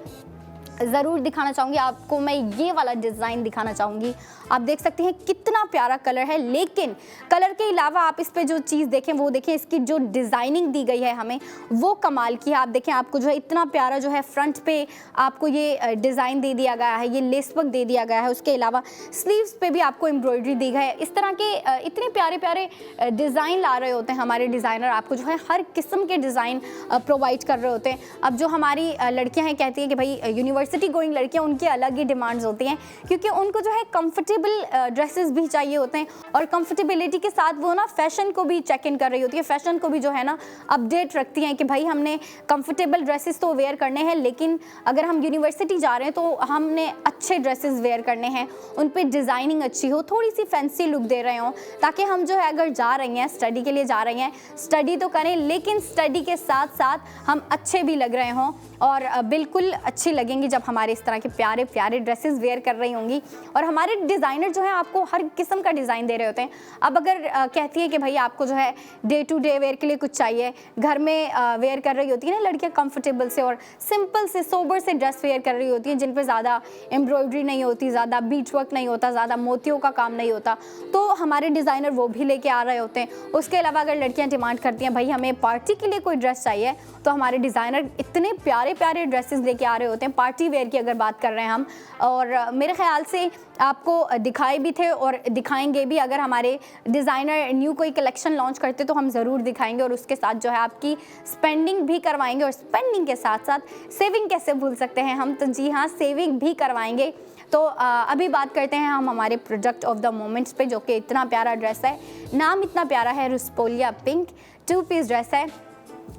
ज़रूर दिखाना चाहूँगी आपको, मैं ये वाला डिज़ाइन दिखाना चाहूँगी। आप देख सकते हैं कितना प्यारा कलर है, लेकिन कलर के अलावा आप इस पे जो चीज़ देखें वो देखें, इसकी जो डिज़ाइनिंग दी गई है हमें वो कमाल की है। आप देखें, आपको जो है इतना प्यारा जो है फ्रंट पे आपको ये डिज़ाइन दे दिया गया है, ये लेस वर्क दे दिया गया है। उसके अलावा स्लीव्स पे भी आपको एम्ब्रॉयडरी दी गई है। इस तरह के इतने प्यारे प्यारे डिज़ाइन ला रहे होते हैं हमारे डिज़ाइनर, आपको जो है हर किस्म के डिज़ाइन प्रोवाइड कर रहे होते हैं। अब जो हमारी लड़कियाँ हैं कहती हैं कि भाई यूनिवर्सिटी गोइंग लड़कियाँ, उनकी अलग ही डिमांड्स होती हैं, क्योंकि उनको जो है कंफर्टेबल ड्रेसेस भी चाहिए होते हैं, और कंफर्टेबिलिटी के साथ वो ना फैशन को भी चेक इन कर रही होती है, फैशन को भी जो है ना अपडेट रखती हैं कि भाई हमने कंफर्टेबल ड्रेसेस तो वेयर करने हैं, लेकिन अगर हम यूनिवर्सिटी जा रहे हैं तो हमने अच्छे ड्रेसेस वेयर करने हैं, उन पे डिज़ाइनिंग अच्छी हो, थोड़ी सी फैंसी लुक दे रहे हों, ताकि हम जो है अगर जा रही हैं, स्टडी के लिए जा रही हैं, स्टडी तो करें लेकिन स्टडी के साथ साथ हम अच्छे भी लग रहे हों, और बिल्कुल अच्छी लगेंगी जब हमारे इस तरह के प्यारे प्यारे ड्रेसेस वेयर कर रही होंगी। और हमारे डिज़ाइनर जो है आपको हर किस्म का डिज़ाइन दे रहे होते हैं। अब अगर कहती है कि भाई आपको जो है डे टू डे वेयर के लिए कुछ चाहिए, घर में वेयर कर रही होती है ना लड़कियाँ, कंफर्टेबल से और सिंपल से सोबर से ड्रेस वेयर कर रही होती हैं, जिन पर ज़्यादा एम्ब्रॉयडरी नहीं होती, ज़्यादा बीच वर्क नहीं होता, ज़्यादा मोतियों का काम नहीं होता, तो हमारे डिज़ाइनर वो भी लेके आ रहे होते हैं। उसके अलावा अगर लड़कियाँ डिमांड करती हैं भाई हमें पार्टी के लिए कोई ड्रेस चाहिए, तो हमारे डिज़ाइनर इतने प्यारे प्यारे ड्रेसेस लेके आ रहे होते हैं, पार्टी वेयर की अगर बात कर रहे हैं हम। और मेरे ख्याल से आपको दिखाए भी थे और दिखाएंगे भी, अगर हमारे डिज़ाइनर न्यू कोई कलेक्शन लॉन्च करते तो हम ज़रूर दिखाएंगे, और उसके साथ जो है आपकी स्पेंडिंग भी करवाएंगे, और स्पेंडिंग के साथ साथ सेविंग कैसे भूल सकते हैं हम, तो जी हाँ, सेविंग भी करवाएंगे। तो अभी बात करते हैं हम हमारे प्रोडक्ट ऑफ द मोमेंट्स पे, जो कि इतना प्यारा ड्रेस है, नाम इतना प्यारा है, रुस्पोलिया पिंक 2 पीस ड्रेस है।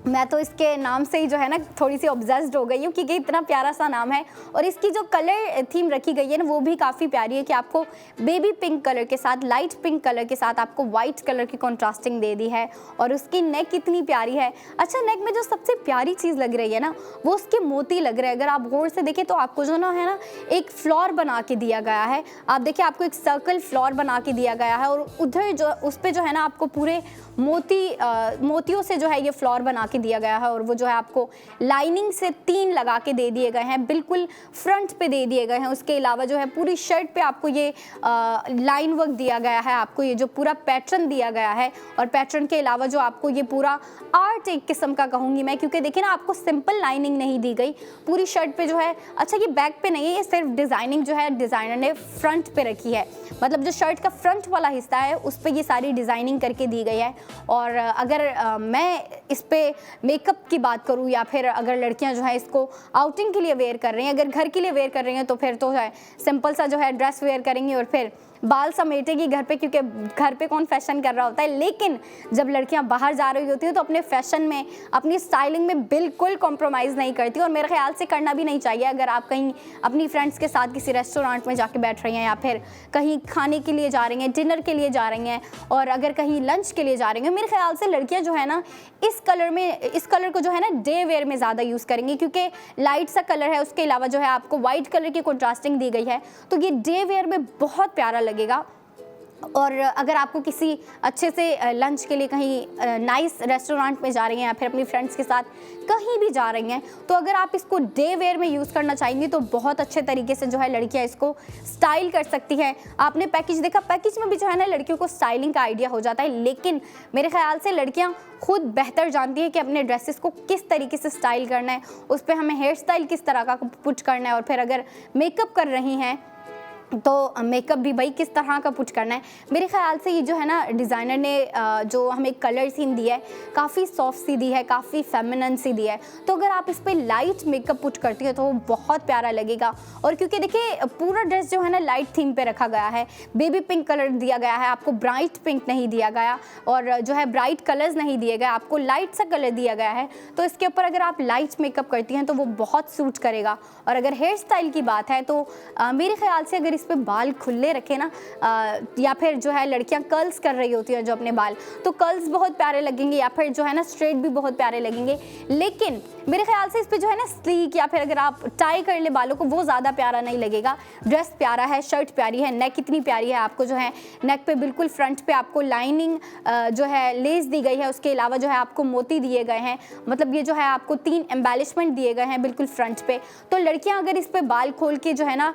मैं तो इसके नाम से ही जो है ना थोड़ी सी ऑब्सेस्ड हो गई हूँ, क्योंकि इतना प्यारा सा नाम है, और इसकी जो कलर थीम रखी गई है ना वो भी काफ़ी प्यारी है, कि आपको बेबी पिंक कलर के साथ, लाइट पिंक कलर के साथ आपको वाइट कलर की कॉन्ट्रास्टिंग दे दी है, और उसकी नेक कितनी प्यारी है। अच्छा, नेक में जो सबसे प्यारी चीज़ लग रही है ना वो उसके मोती लग रहे हैं। अगर आप गौर से देखें तो आपको जो ना है ना एक फ्लोर बना के दिया गया है, आप देखिए आपको एक सर्कल फ्लोर बना के दिया गया है, और उधर जो उस पर जो है ना आपको पूरे मोतियों से जो है ये फ्लोर बना के दिया गया है, और वो जो है आपको लाइनिंग से 3 लगा के दे दिए गए हैं, बिल्कुल फ्रंट पे दे दिए गए हैं। उसके अलावा जो है पूरी शर्ट पे आपको ये लाइन वर्क दिया गया है, आपको ये जो पूरा पैटर्न दिया गया है, और पैटर्न के अलावा जो आपको ये पूरा आर्ट एक किस्म का कहूँगी मैं, क्योंकि देखिए ना आपको सिंपल लाइनिंग नहीं दी गई पूरी शर्ट पे जो है। अच्छा, ये बैक पे नहीं है, ये सिर्फ डिज़ाइनिंग जो है डिज़ाइनर ने फ्रंट पे रखी है, मतलब जो शर्ट का फ्रंट वाला हिस्सा है उस पर ये सारी डिज़ाइनिंग करके दी गई है। और अगर मैं इस पे मेकअप की बात करूँ, या फिर अगर लड़कियां जो है इसको आउटिंग के लिए वेयर कर रही हैं, अगर घर के लिए वेयर कर रही हैं, तो फिर तो है सिंपल सा जो है ड्रेस वेयर करेंगी, और फिर बाल समेटेगी घर पे, क्योंकि घर पे कौन फैशन कर रहा होता है। लेकिन जब लड़कियां बाहर जा रही होती हैं तो अपने फैशन में, अपनी स्टाइलिंग में बिल्कुल कॉम्प्रोमाइज़ नहीं करती, और मेरे ख्याल से करना भी नहीं चाहिए। अगर आप कहीं अपनी फ्रेंड्स के साथ किसी रेस्टोरेंट में जाके बैठ रही हैं, या फिर कहीं खाने के लिए जा रही हैं, डिनर के लिए जा रही हैं, और अगर कहीं लंच के लिए जा रही हैं, मेरे ख्याल से लड़कियाँ जो है ना इस कलर को जो है ना डे वेयर में ज़्यादा यूज़ करेंगी, क्योंकि लाइट सा कलर है। उसके अलावा जो है आपको वाइट कलर की कॉन्ट्रास्टिंग दी गई है, तो ये डे वेयर में बहुत प्यारा लगेगा। और अगर आपको किसी अच्छे से लंच के लिए कहीं नाइस रेस्टोरेंट में जा रही हैं, या फिर अपनी फ्रेंड्स के साथ कहीं भी जा रही हैं, तो अगर आप इसको डे वेयर में यूज़ करना चाहेंगी तो बहुत अच्छे तरीके से जो है लड़कियां इसको स्टाइल कर सकती हैं। आपने पैकेज देखा, पैकेज में भी जो है ना लड़कियों को स्टाइलिंग का आइडिया हो जाता है, लेकिन मेरे ख्याल से लड़कियां खुद बेहतर जानती है कि अपने ड्रेसेस को किस तरीके से स्टाइल करना है, उस पर हमें हेयर स्टाइल किस तरह का पुट करना है, और फिर अगर मेकअप कर रही हैं तो मेकअप भी भाई किस तरह का पुट करना है। मेरे ख्याल से ये जो है ना डिज़ाइनर ने जो हमें कलर सीन दी है काफ़ी सॉफ्ट सी दी है, काफ़ी फेमिनिन सी दी है, तो अगर आप इस पर लाइट मेकअप पुट करती है तो वो बहुत प्यारा लगेगा। और क्योंकि देखिए पूरा ड्रेस जो है ना लाइट थीम पे रखा गया है, बेबी पिंक कलर दिया गया है, आपको ब्राइट पिंक नहीं दिया गया, और जो है ब्राइट कलर्स नहीं दिए गए, आपको लाइट सा कलर दिया गया है, तो इसके ऊपर अगर आप लाइट मेकअप करती हैं तो वो बहुत सूट करेगा। और अगर हेयर स्टाइल की बात है तो मेरे ख्याल से अगर अगर इस पे बाल खुले रखे ना, या फिर जो है लड़कियां कर्ल्स कर रही होती हैं जो अपने बाल, तो कर्ल्स बहुत प्यारे लगेंगे, या फिर जो है ना स्ट्रेट भी बहुत प्यारे लगेंगे। लेकिन मेरे ख्याल से इस पे जो है ना स्लीक या फिर अगर आप टाई कर ले बालों को, वो ज़्यादा प्यारा नहीं लगेगा। ड्रेस प्यारा है, शर्ट प्यारी है, नेक इतनी प्यारी है, आपको जो है नेक पे बिल्कुल फ्रंट पे आपको लाइनिंग जो है लेस दी गई है, उसके अलावा जो है आपको मोती दिए गए हैं, मतलब ये जो है आपको 3 एम्बेलिशमेंट दिए गए हैं बिल्कुल फ्रंट पे। तो लड़कियां अगर इस पे बाल खोल के जो है ना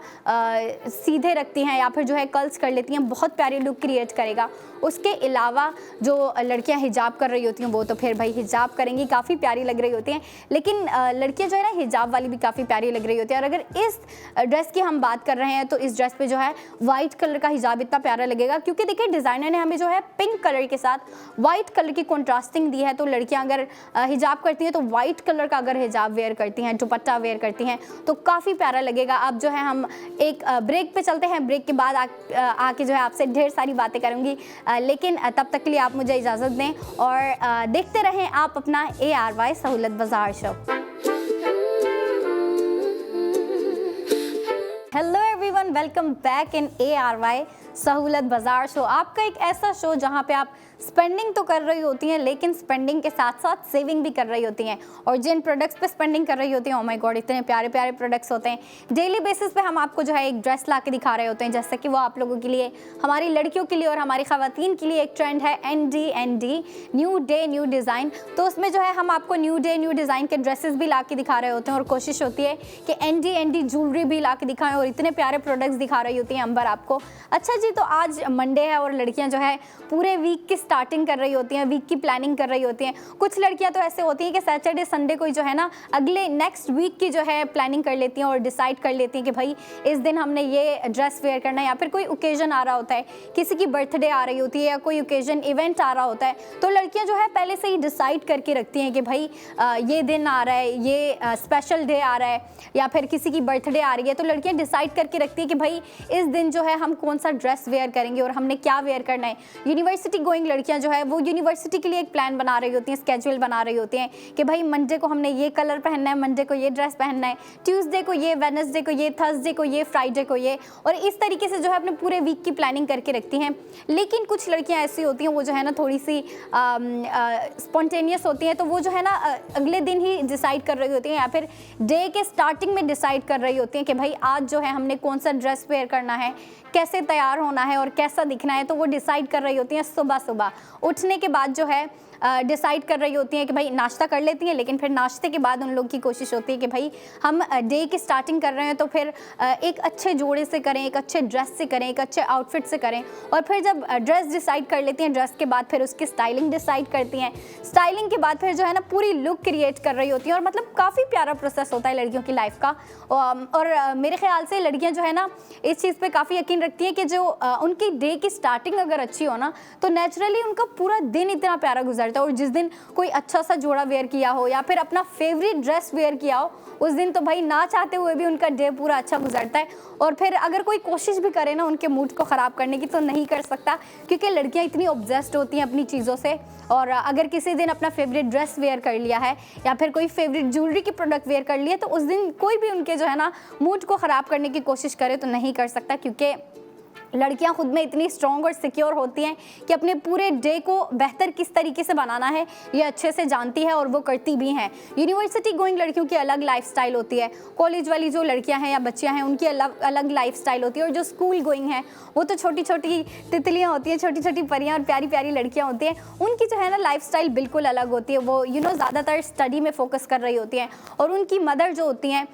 सीधे रखती हैं या फिर जो है कर्ल्स कर लेती हैं, बहुत प्यारी लुक क्रिएट करेगा। उसके अलावा जो लड़कियां हिजाब कर रही होती हैं वो तो फिर भाई हिजाब करेंगी, काफ़ी प्यारी लग रही होती हैं, लेकिन लड़कियां जो है ना हिजाब वाली भी काफ़ी प्यारी लग रही होती है। और अगर इस ड्रेस की हम बात कर रहे हैं तो इस ड्रेस पे जो है वाइट कलर का हिजाब इतना प्यारा लगेगा, क्योंकि देखिए डिज़ाइनर ने हमें जो है पिंक कलर के साथ वाइट कलर की कॉन्ट्रास्टिंग दी है। तो लड़कियां अगर हिजाब करती हैं तो वाइट कलर का अगर हिजाब वेयर करती हैं, दुपट्टा वेयर करती हैं, तो काफ़ी प्यारा लगेगा। अब जो है हम एक ब्रेक पे चलते हैं, ब्रेक के बाद आके जो है आपसे ढेर सारी बातें करूँगी, लेकिन तब तक के लिए आप मुझे इजाज़त दें और देखते रहें आप अपना ARY सहूलत बाज़ार show. Hello everyone, welcome back in ARY सहूलत बाज़ार शो, आपका एक ऐसा शो जहां पे आप स्पेंडिंग तो कर रही होती हैं, लेकिन स्पेंडिंग के साथ साथ सेविंग भी कर रही होती हैं। और जिन प्रोडक्ट्स पे स्पेंडिंग कर रही होती हैं, ओ माय गॉड इतने प्यारे प्यारे प्रोडक्ट्स होते हैं। डेली बेसिस पे हम आपको जो है एक ड्रेस ला के दिखा रहे होते हैं, जैसे कि वो आप लोगों के लिए, हमारी लड़कियों के लिए और हमारी ख़वातीन के लिए एक ट्रेंड है ND new day new design. तो उसमें जो है हम आपको न्यू डे न्यू डिज़ाइन के ड्रेसेस भी ला के दिखा रहे होते हैं और कोशिश होती है कि ND ज्वेलरी भी ला के दिखाएं और इतने प्यारे प्रोडक्ट्स दिखा रही होती हैं अंबर आपको। अच्छा जी, तो आज मंडे है और लड़कियां जो है पूरे वीक की स्टार्टिंग कर रही होती हैं, वीक की प्लानिंग कर रही होती हैं। कुछ लड़कियां तो ऐसे होती हैं कि सैटरडे संडे को जो है ना अगले नेक्स्ट वीक की जो है प्लानिंग कर लेती हैं और डिसाइड कर लेती हैं कि भाई इस दिन हमने ये ड्रेस वेयर करना है, या फिर कोई ओकेजन आ रहा होता है, किसी की बर्थडे आ रही होती है या कोई ओकेजन इवेंट आ रहा होता है, तो लड़कियां जो है पहले से ही डिसाइड करके रखती हैं कि भाई ये दिन आ रहा है, ये स्पेशल डे आ रहा है, या फिर किसी की बर्थडे आ रही है, तो लड़कियां डिसाइड करके रखती हैं कि भाई इस दिन जो है हम कौन सा ड्रेस वेयर करेंगे और हमने क्या वेयर करना है। यूनिवर्सिटी गोइंग लड़कियां जो है वो यूनिवर्सिटी के लिए एक प्लान बना रही होती हैं, स्केड्यूल बना रही होती हैं कि भाई मंडे को हमने ये कलर पहनना है, मंडे को ये ड्रेस पहनना है, ट्यूसडे को ये, वेडनेसडे को ये, थर्सडे को ये, फ्राइडे को ये, और इस तरीके से जो है अपने पूरे वीक की प्लानिंग करके रखती हैं। लेकिन कुछ लड़कियां ऐसी होती हैं वो जो है ना थोड़ी सी स्पॉन्टेनियस होती हैं, तो वो जो है ना अगले दिन ही डिसाइड कर रही होती हैं या फिर डे के स्टार्टिंग में डिसाइड कर रही होती हैं कि भाई आज जो है हमने कौन सा ड्रेस वेयर करना है, कैसे तैयार होना है और कैसा दिखना है। तो वो डिसाइड कर रही होती हैं सुबह सुबह उठने के बाद जो है डिसाइड कर रही होती हैं कि भाई नाश्ता कर लेती हैं, लेकिन फिर नाश्ते के बाद उन लोग की कोशिश होती है कि भाई हम डे की स्टार्टिंग कर रहे हैं तो फिर एक अच्छे जोड़े से करें, एक अच्छे ड्रेस से करें, एक अच्छे आउटफिट से करें। और फिर जब ड्रेस डिसाइड कर लेती हैं, ड्रेस के बाद फिर उसकी स्टाइलिंग डिसाइड करती हैं, स्टाइलिंग के बाद फिर जो है ना पूरी लुक क्रिएट कर रही होती हैं। और मतलब काफ़ी प्यारा प्रोसेस होता है लड़कियों की लाइफ का। और मेरे ख्याल से लड़कियाँ जो है ना इस चीज़ पर काफ़ी यकीन रखती हैं कि जो उनकी डे की स्टार्टिंग अगर अच्छी हो ना तो नेचुरली उनका पूरा दिन इतना प्यारा गुजरता है। और जिस दिन कोई अच्छा सा जोड़ा वेयर किया हो या फिर अपना फेवरेट ड्रेस वेयर किया हो, उस दिन तो भाई ना चाहते हुए भी उनका डे पूरा अच्छा गुजरता है। और फिर अगर कोई कोशिश भी करे ना उनके मूड को ख़राब करने की तो नहीं कर सकता, क्योंकि लड़कियां इतनी ऑब्सेस्ड होती हैं अपनी चीज़ों से। और अगर किसी दिन अपना फेवरेट ड्रेस वेयर कर लिया है या फिर कोई फेवरेट ज्वेलरी की प्रोडक्ट वेयर कर लिया, तो उस दिन कोई भी उनके जो है ना मूड को ख़राब करने की कोशिश करे तो नहीं कर सकता, क्योंकि लड़कियां खुद में इतनी स्ट्रॉन्ग और सिक्योर होती हैं कि अपने पूरे डे को बेहतर किस तरीके से बनाना है ये अच्छे से जानती है और वो करती भी हैं। यूनिवर्सिटी गोइंग लड़कियों की अलग लाइफस्टाइल होती है, कॉलेज वाली जो लड़कियां हैं या बच्चियां हैं उनकी अलग अलग लाइफस्टाइल होती है, और जो स्कूल गोइंग हैं वो तो छोटी छोटी तितलियाँ होती हैं, छोटी छोटी परियाँ और प्यारी प्यारी लड़कियाँ होती हैं, उनकी जो है ना लाइफस्टाइल बिल्कुल अलग होती है। वो ज़्यादातर स्टडी में फोकस कर रही होती हैं, और उनकी मदर जो होती हैं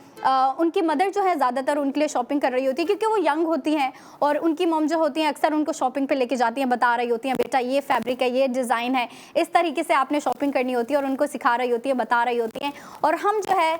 उनकी मदर जो है ज़्यादातर उनके लिए शॉपिंग कर रही होती है, क्योंकि वो यंग होती हैं और उनकी मॉम जो होती हैं अक्सर उनको शॉपिंग पे लेके जाती हैं, बता रही होती हैं बेटा ये फैब्रिक है, ये डिज़ाइन है, इस तरीके से आपने शॉपिंग करनी होती है, और उनको सिखा रही होती है, बता रही होती हैं। और हम जो है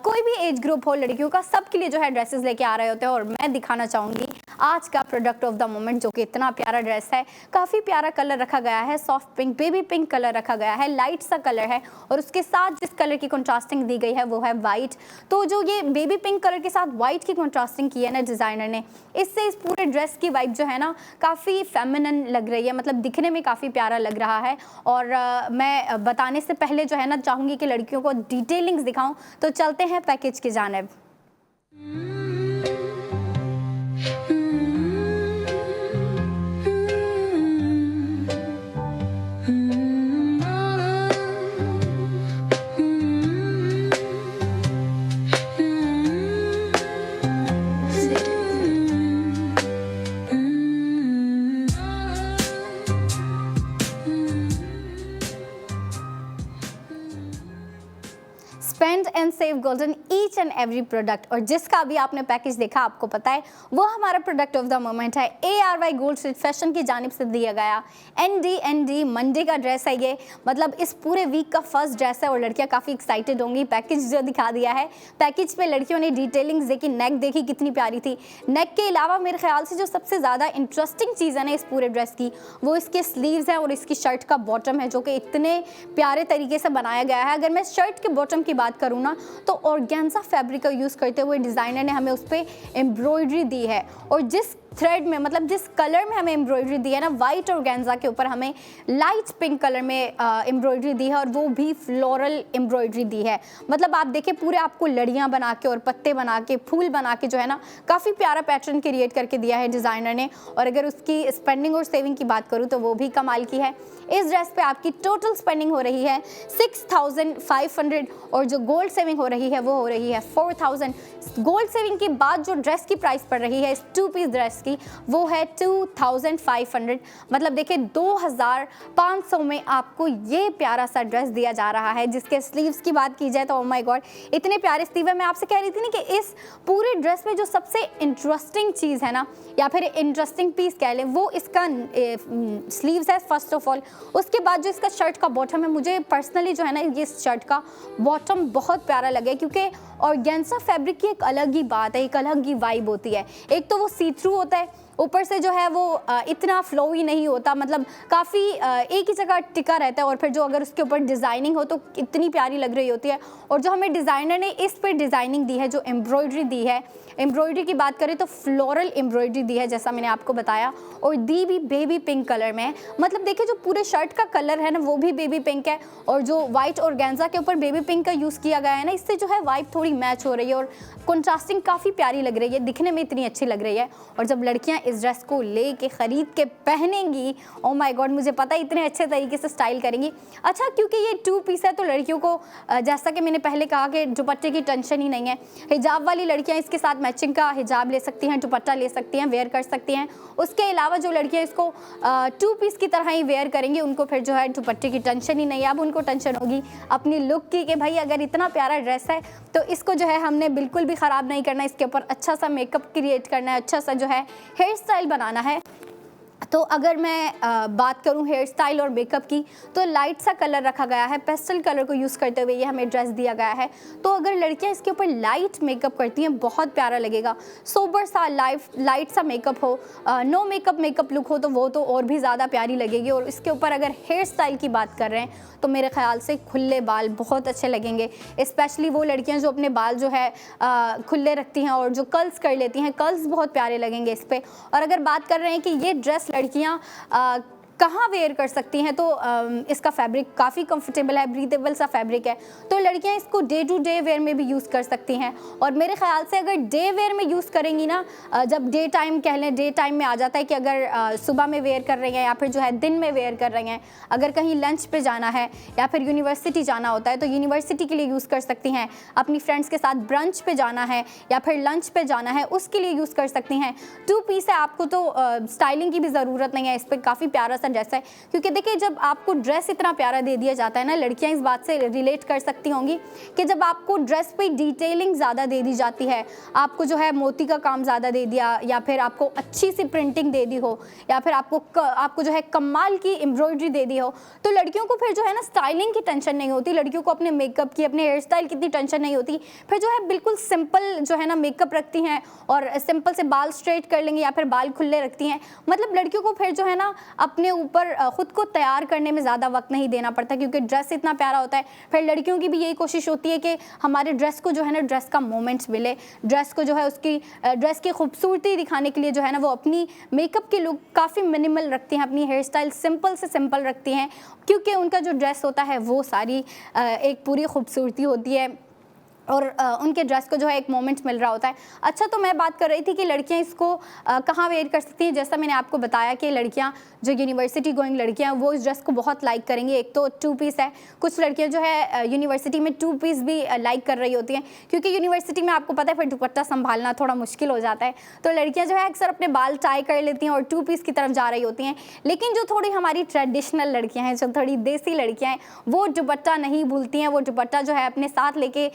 कोई भी एज ग्रुप हो लड़कियों का, सबके लिए जो है ड्रेसेस लेके आ रहे होते हैं। और मैं दिखाना चाहूँगी आज का प्रोडक्ट ऑफ द मोमेंट, जो कि इतना प्यारा ड्रेस है, काफ़ी प्यारा कलर रखा गया है, soft pink baby pink colour रखा गया है, लाइट सा कलर है, और उसके साथ जिस कलर की कंट्रास्टिंग दी गई है वो है वाइट। तो जो ये बेबी पिंक कलर के साथ वाइट की कंट्रास्टिंग की है ना डिज़ाइनर ने, इससे इस पूरे ड्रेस की वाइब जो है ना काफ़ी फेमिनिन लग रही है, मतलब दिखने में काफ़ी प्यारा लग रहा है। और मैं बताने से पहले जो है ना चाहूँगी कि लड़कियों को डिटेलिंग्स दिखाऊं, तो चलते हैं पैकेज की जानिब। Installed in each and every product, और जिसका भी आपने पैकेज देखा आपको पता है वो हमारा प्रोडक्ट ऑफ द मोमेंट है। ARY गोल्ड स्ट्रीट फैशन की जानिब से दिया गया ND मंडे का ड्रेस है ये, मतलब इस पूरे वीक का फर्स्ट ड्रेस है और लड़कियां काफ़ी एक्साइटेड होंगी। पैकेज जो दिखा दिया है, पैकेज पे लड़कियों ने डिटेलिंग्स देखी, नेक देखी कितनी प्यारी थी। नेक के अलावा मेरे ख्याल से जो सबसे ज़्यादा इंटरेस्टिंग चीज़ है ना इस पूरे ड्रेस की, वो इसके स्लीव्स हैं और इसकी शर्ट का बॉटम है, जो कि इतने प्यारे तरीके से बनाया गया है। अगर मैं शर्ट के बॉटम की बात करूँ ना, तो ऑर्गेन्जा फैब्रिक का यूज़ करते हुए डिज़ाइनर ने हमें उस पर एम्ब्रॉयडरी दी है, और जिस थ्रेड में, मतलब जिस कलर में हमें एम्ब्रॉयडरी दी है ना, वाइट ऑर्गेन्जा के ऊपर हमें लाइट पिंक कलर में एम्ब्रॉयडरी दी है, और वो भी फ्लोरल एम्ब्रॉयडरी दी है। मतलब आप देखें पूरे आपको लड़ियाँ बना के और पत्ते बना के, फूल बना के जो है ना, काफ़ी प्यारा पैटर्न क्रिएट करके दिया है डिज़ाइनर ने। और अगर उसकी स्पेंडिंग और सेविंग की बात करूँ तो वो भी कमाल की है। इस ड्रेस पे आपकी टोटल स्पेंडिंग हो रही है 6500, और जो गोल्ड सेविंग हो रही है वो हो रही है 4000। गोल्ड सेविंग के बाद जो ड्रेस की प्राइस पड़ रही है इस 2 पीस ड्रेस की, वो है 2500। मतलब देखिए 2500 में आपको ये प्यारा सा ड्रेस दिया जा रहा है। जिसके स्लीव्स की बात की जाए तो ओ माय गॉड, इतने प्यारे स्लीव है। मैं आपसे कह रही थी ना कि इस पूरे ड्रेस में जो सबसे इंटरेस्टिंग चीज़ है ना, या फिर इंटरेस्टिंग पीस कह लें, वो इसका स्लीव्स है फर्स्ट ऑफ ऑल। उसके बाद जो इसका शर्ट का बॉटम है, मुझे पर्सनली जो है ना ये शर्ट का बॉटम बहुत प्यारा लगे, क्योंकि ऑर्गेन्जा फैब्रिक की एक अलग ही बात है, एक अलग ही वाइब होती है। एक तो वो सी थ्रू होता है, ऊपर से जो है वो इतना फ्लोई नहीं होता, मतलब काफ़ी एक ही जगह टिका रहता है, और फिर जो अगर उसके ऊपर डिज़ाइनिंग हो तो इतनी प्यारी लग रही होती है। और जो हमें डिज़ाइनर ने इस पर डिज़ाइनिंग दी है, जो एम्ब्रॉयडरी दी है, एम्ब्रॉयडरी की बात करें तो फ्लोरल एम्ब्रॉयडरी दी है जैसा मैंने आपको बताया, और दी भी बेबी पिंक कलर में। मतलब देखिए जो पूरे शर्ट का कलर है ना वो भी बेबी पिंक है, और जो वाइट ऑर्गेन्जा के ऊपर बेबी पिंक का यूज़ किया गया है ना, इससे जो है वाइब थोड़ी मैच हो रही है और कंट्रास्टिंग काफ़ी प्यारी लग रही है, दिखने में इतनी अच्छी लग रही है। और जब लड़कियाँ इस ड्रेस को ले के ख़रीद के पहनेंगी, ओ माय गॉड, मुझे पता है इतने अच्छे तरीके से स्टाइल करेंगी। अच्छा, क्योंकि ये 2 पीस है तो लड़कियों को जैसा कि मैंने पहले कहा कि दुपट्टे की टेंशन ही नहीं है। हिजाब वाली लड़कियां इसके साथ मैचिंग का हिजाब ले सकती हैं, दुपट्टा ले सकती हैं, वेयर कर सकती हैं। उसके अलावा जो लड़कियां इसको 2 पीस की तरह ही वेयर करेंगी, उनको फिर जो है दुपट्टे की टेंशन ही नहीं है। अब उनको टेंशन होगी अपनी लुक की कि भाई अगर इतना प्यारा ड्रेस है तो इसको जो है हमने बिल्कुल भी ख़राब नहीं करना, इसके ऊपर अच्छा सा मेकअप क्रिएट करना है, अच्छा सा जो है हेयर स्टाइल बनाना है। तो अगर मैं बात करूं हेयर स्टाइल और मेकअप की, तो लाइट सा कलर रखा गया है, पेस्टल कलर को यूज़ करते हुए ये हमें ड्रेस दिया गया है। तो अगर लड़कियां इसके ऊपर लाइट मेकअप करती हैं बहुत प्यारा लगेगा। सोबर सा लाइट सा मेकअप हो, नो मेकअप लुक हो तो वो तो और भी ज़्यादा प्यारी लगेगी। और इसके ऊपर अगर हेयर स्टाइल की बात कर रहे हैं तो मेरे ख्याल से खुले बाल बहुत अच्छे लगेंगे, स्पेशली वो लड़कियाँ जो अपने बाल जो है खुले रखती हैं और जो कर्ल्स कर लेती हैं, कर्ल्स बहुत प्यारे लगेंगे इस पर। और अगर बात कर रहे हैं कि ये ड्रेस लड़कियां कहाँ वेयर कर सकती हैं, तो इसका फैब्रिक काफ़ी कंफर्टेबल है, ब्रीदेबल सा फैब्रिक है, तो लड़कियां इसको डे टू डे वेयर में भी यूज़ कर सकती हैं। और मेरे ख्याल से अगर डे वेयर में यूज़ करेंगी ना, जब डे टाइम कह लें, डे टाइम में आ जाता है कि अगर सुबह में वेयर कर रही हैं या फिर जो है दिन में वेयर कर रही हैं, अगर कहीं लंच पे जाना है या फिर यूनिवर्सिटी जाना होता है तो यूनिवर्सिटी के लिए यूज़ कर सकती हैं, अपनी फ्रेंड्स के साथ ब्रंच पे जाना है या फिर लंच पे जाना है उसके लिए यूज़ कर सकती हैं। 2 पीस है, आपको तो स्टाइलिंग की भी ज़रूरत नहीं है, इस पर काफ़ी प्यारा सा ड्रेस है। क्योंकि देखिए जब आपको ड्रेस इतना प्यारा दे दिया जाता है ना, लड़कियां इस बात से रिलेट कर सकती होंगी कि जब आपको ड्रेस पे डिटेलिंग ज़्यादा दे दी जाती है, आपको जो है मोती का काम ज़्यादा दे दिया, या फिर आपको अच्छी सी प्रिंटिंग दे दी हो, या फिर आपको जो है कमाल की एम्ब्रॉयडरी दे दी हो, तो लड़कियों को फिर जो है ना स्टाइलिंग की टेंशन नहीं होती, लड़कियों को अपने मेकअप की, अपने हेयर स्टाइल की इतनी टेंशन नहीं होती। फिर जो है बिल्कुल सिंपल जो है ना मेकअप रखती हैं और सिंपल से बाल स्ट्रेट कर लेंगी या फिर बाल खुले रखती हैं। मतलब लड़कियों को फिर जो है ना अपने ऊपर खुद को तैयार करने में ज़्यादा वक्त नहीं देना पड़ता, क्योंकि ड्रेस इतना प्यारा होता है। फिर लड़कियों की भी यही कोशिश होती है कि हमारे ड्रेस को जो है ना ड्रेस का मोमेंट्स मिले, ड्रेस को जो है उसकी ड्रेस की खूबसूरती दिखाने के लिए जो है ना वो अपनी मेकअप की लुक काफ़ी मिनिमल रखती हैं, अपनी हेयर स्टाइल सिंपल से सिंपल रखती हैं, क्योंकि उनका जो ड्रेस होता है वो सारी एक पूरी खूबसूरती होती है और उनके ड्रेस को जो है एक मोमेंट मिल रहा होता है। अच्छा, तो मैं बात कर रही थी कि लड़कियां इसको कहाँ वेयर कर सकती हैं। जैसा मैंने आपको बताया कि लड़कियां जो यूनिवर्सिटी गोइंग लड़कियां वो इस ड्रेस को बहुत लाइक करेंगी। एक तो 2 पीस है, कुछ लड़कियां जो है यूनिवर्सिटी में 2 पीस भी लाइक कर रही होती हैं, क्योंकि यूनिवर्सिटी में आपको पता है फिर दुपट्टा संभालना थोड़ा मुश्किल हो जाता है, तो लड़कियाँ जो है अक्सर अपने बाल टाई कर लेती हैं और 2 पीस की तरफ जा रही होती हैं। लेकिन जो थोड़ी हमारी ट्रेडिशनल लड़कियाँ हैं, जो थोड़ी देसी लड़कियाँ हैं, वो दुपट्टा नहीं भूलती हैं, वो दुपट्टा जो है अपने साथ लेके